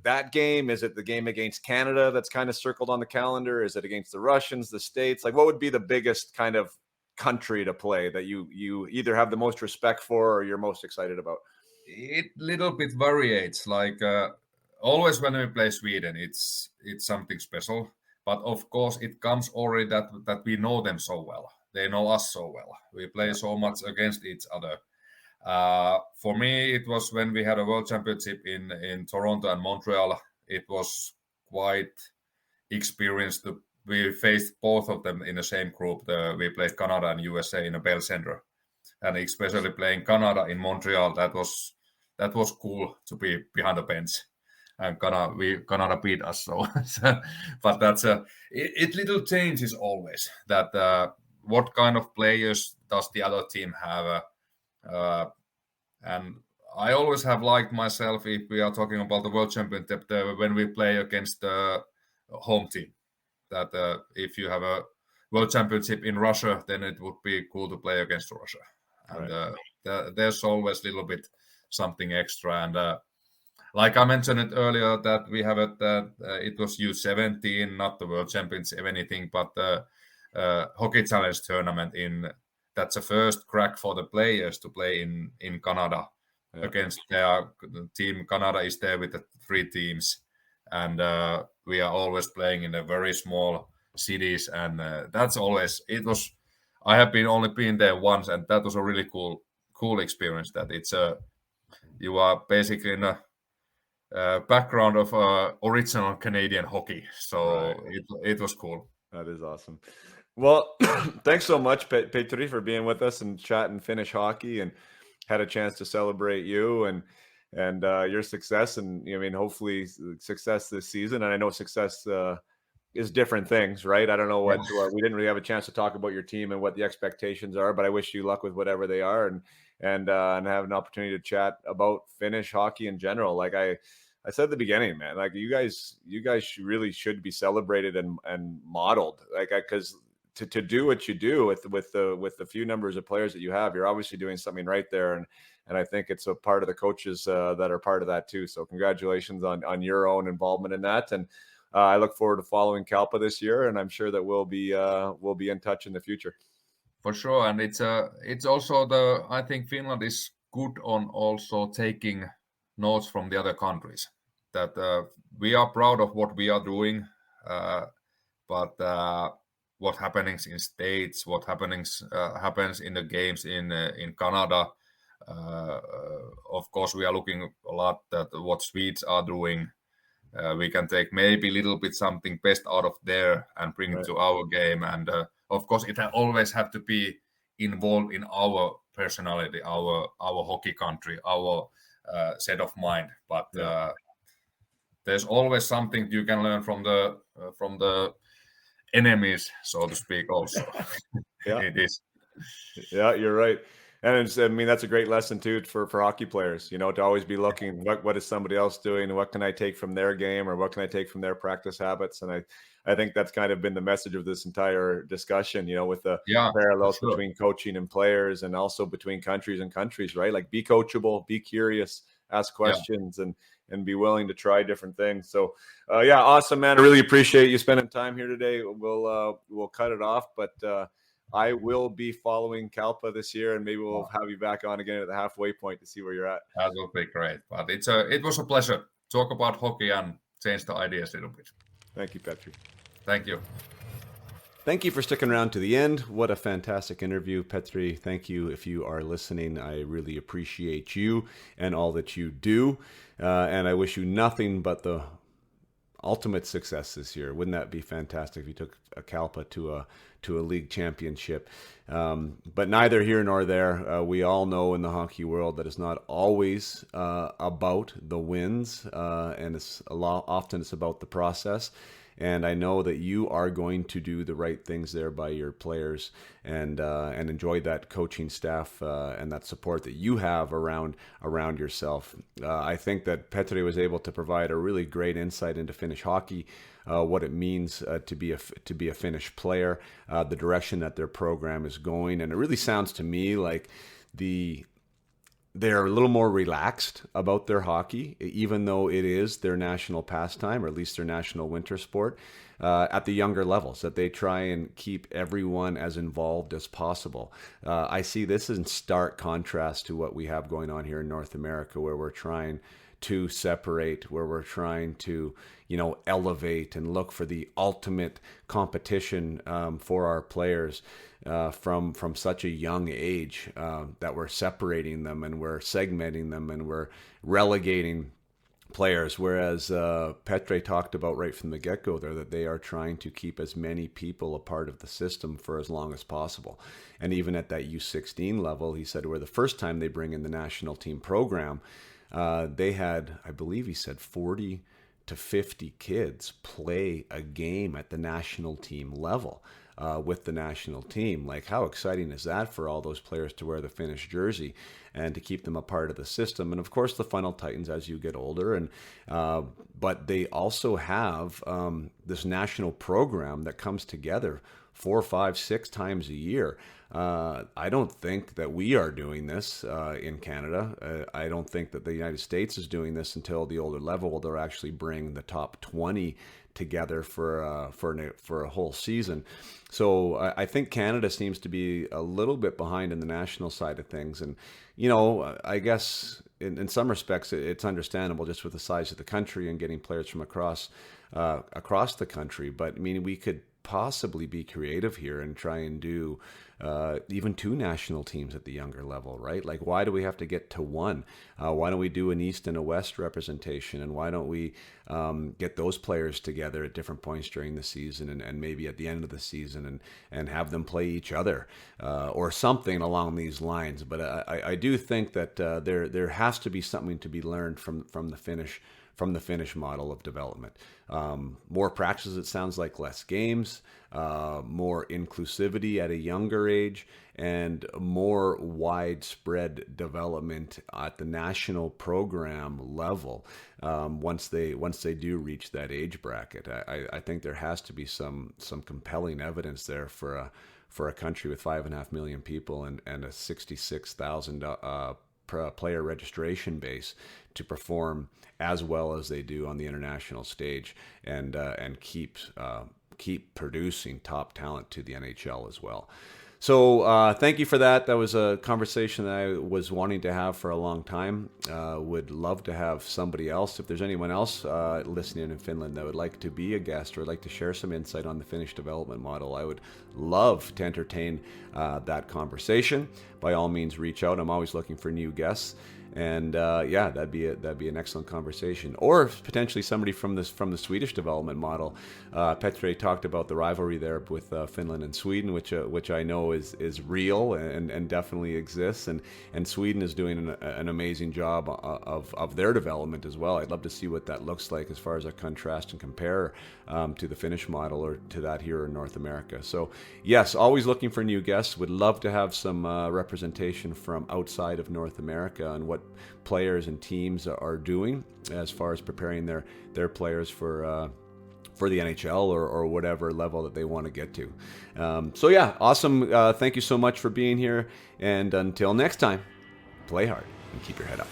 that game? Is it the game against Canada that's kind of circled on the calendar? Is it against the Russians, the States? Like what would be the biggest kind of country to play that you either have the most respect for or you're most excited about? It little bit varies. Like always when we play Sweden, it's something special. But of course, it comes already that we know them so well. They know us so well. We play so much against each other. For me, it was when we had a World Championship in Toronto and Montreal. It was quite experienced. We faced both of them in the same group. We played Canada and USA in a Bell Center. And especially playing Canada in Montreal, that was cool to be behind the bench. And Canada beat us. So, but that's it little changes always. That what kind of players does the other team have? And I always have liked myself, if we are talking about the World Championship, when we play against the home team. That if you have a World Championship in Russia, then it would be cool to play against Russia. And there's always a little bit something extra. And like I mentioned it earlier, that we have it was U17, not the World Championship, anything, but the Hockey Challenge tournament. That's the first crack for the players to play in Canada against their team. Canada is there with the 3 teams, and we are always playing in a very small cities, and that's always it was. I have only been there once, and that was a really cool experience. That it's you are basically in a background of original Canadian hockey, so it was cool. That is awesome. Well, thanks so much, Petri, for being with us and chatting Finnish hockey, and had a chance to celebrate you and your success, and I mean, hopefully success this season. And I know success is different things, right? I don't know what we didn't really have a chance to talk about your team and what the expectations are, but I wish you luck with whatever they are, and have an opportunity to chat about Finnish hockey in general. Like I said at the beginning, man, like you guys really should be celebrated and modeled, like because to do what you do with the few numbers of players that you have, you're obviously doing something right there, and I think it's a part of the coaches that are part of that too. So congratulations on your own involvement in that, and I look forward to following Kalpa this year, and I'm sure that we'll be in touch in the future. For sure, and it's also I think Finland is good on also taking notes from the other countries. That we are proud of what we are doing, but what happens in States, what happens in the games in Canada. Of course, we are looking a lot at what Swedes are doing. We can take maybe a little bit something best out of there and bring it to our game. And of course, it always have to be involved in our personality, our hockey country, our set of mind. But there's always something you can learn from the enemies, so to speak. Also, it is. Yeah, you're right. And I mean, that's a great lesson too for hockey players, to always be looking, what is somebody else doing? What can I take from their game, or what can I take from their practice habits? And I think that's kind of been the message of this entire discussion, with the parallels between coaching and players, and also between countries and countries, right? Like be coachable, be curious, ask questions, and be willing to try different things. So awesome, man. I really appreciate you spending time here today. We'll cut it off, but I will be following Kalpa this year, and maybe we'll have you back on again at the halfway point to see where you're at. That will be great. But it was a pleasure to talk about hockey and change the ideas a little bit. Thank you, Petri. Thank you. Thank you for sticking around to the end. What a fantastic interview, Petri. Thank you if you are listening. I really appreciate you and all that you do. And I wish you nothing but the ultimate success this year. Wouldn't that be fantastic if you took a Kalpa to a league championship? But neither here nor there. We all know in the hockey world that it's not always about the wins, and often it's about the process. And I know that you are going to do the right things there by your players and enjoy that coaching staff and that support that you have around yourself. I think that Petri was able to provide a really great insight into Finnish hockey, what it means to be a Finnish player, the direction that their program is going, and it really sounds to me like they're a little more relaxed about their hockey, even though it is their national pastime, or at least their national winter sport, at the younger levels, that they try and keep everyone as involved as possible. I see this in stark contrast to what we have going on here in North America, where we're trying to separate, where we're trying to, elevate and look for the ultimate competition for our players from such a young age, that we're separating them and we're segmenting them and we're relegating players. Whereas Petri talked about right from the get-go there that they are trying to keep as many people a part of the system for as long as possible. And even at that U16 level, he said where the first time they bring in the national team program, they had, I believe he said, 40 to 50 kids play a game at the national team level with the national team. Like, how exciting is that for all those players to wear the Finnish jersey and to keep them a part of the system? And of course, the funnel tightens as you get older. And but they also have this national program that comes together 4, 5, 6 times a year. I don't think that we are doing this in Canada. I don't think that the United States is doing this until the older level, where they'll actually bring the top 20 together for a whole season. So I think Canada seems to be a little bit behind in the national side of things. And, I guess in some respects it's understandable just with the size of the country and getting players from across the country. But I mean, we could possibly be creative here and try and do even 2 national teams at the younger level, right? Like, why do we have to get to 1? Why don't we do an East and a West representation? And why don't we get those players together at different points during the season and maybe at the end of the season and have them play each other or something along these lines? But I do think that there has to be something to be learned from the Finnish model of development. More practices, it sounds like, less games, more inclusivity at a younger age, and more widespread development at the national program level once they do reach that age bracket. I think there has to be some compelling evidence there for a country with 5.5 million people and a 66,000 player registration base to perform as well as they do on the international stage and keep producing top talent to the NHL as well. So thank you for that. That was a conversation that I was wanting to have for a long time. Would love to have somebody else. If there's anyone else listening in Finland that would like to be a guest or like to share some insight on the Finnish development model, I would love to entertain that conversation. By all means, reach out. I'm always looking for new guests. And that'd be an excellent conversation. Or potentially somebody from the Swedish development model. Petri talked about the rivalry there with Finland and Sweden, which I know is real and definitely exists. And Sweden is doing an amazing job of their development as well. I'd love to see what that looks like as far as a contrast and compare to the Finnish model or to that here in North America. So yes, always looking for new guests. Would love to have some representation from outside of North America and what players and teams are doing as far as preparing their players for the NHL or whatever level that they want to get to. So yeah, awesome. Thank you so much for being here. And until next time, play hard and keep your head up.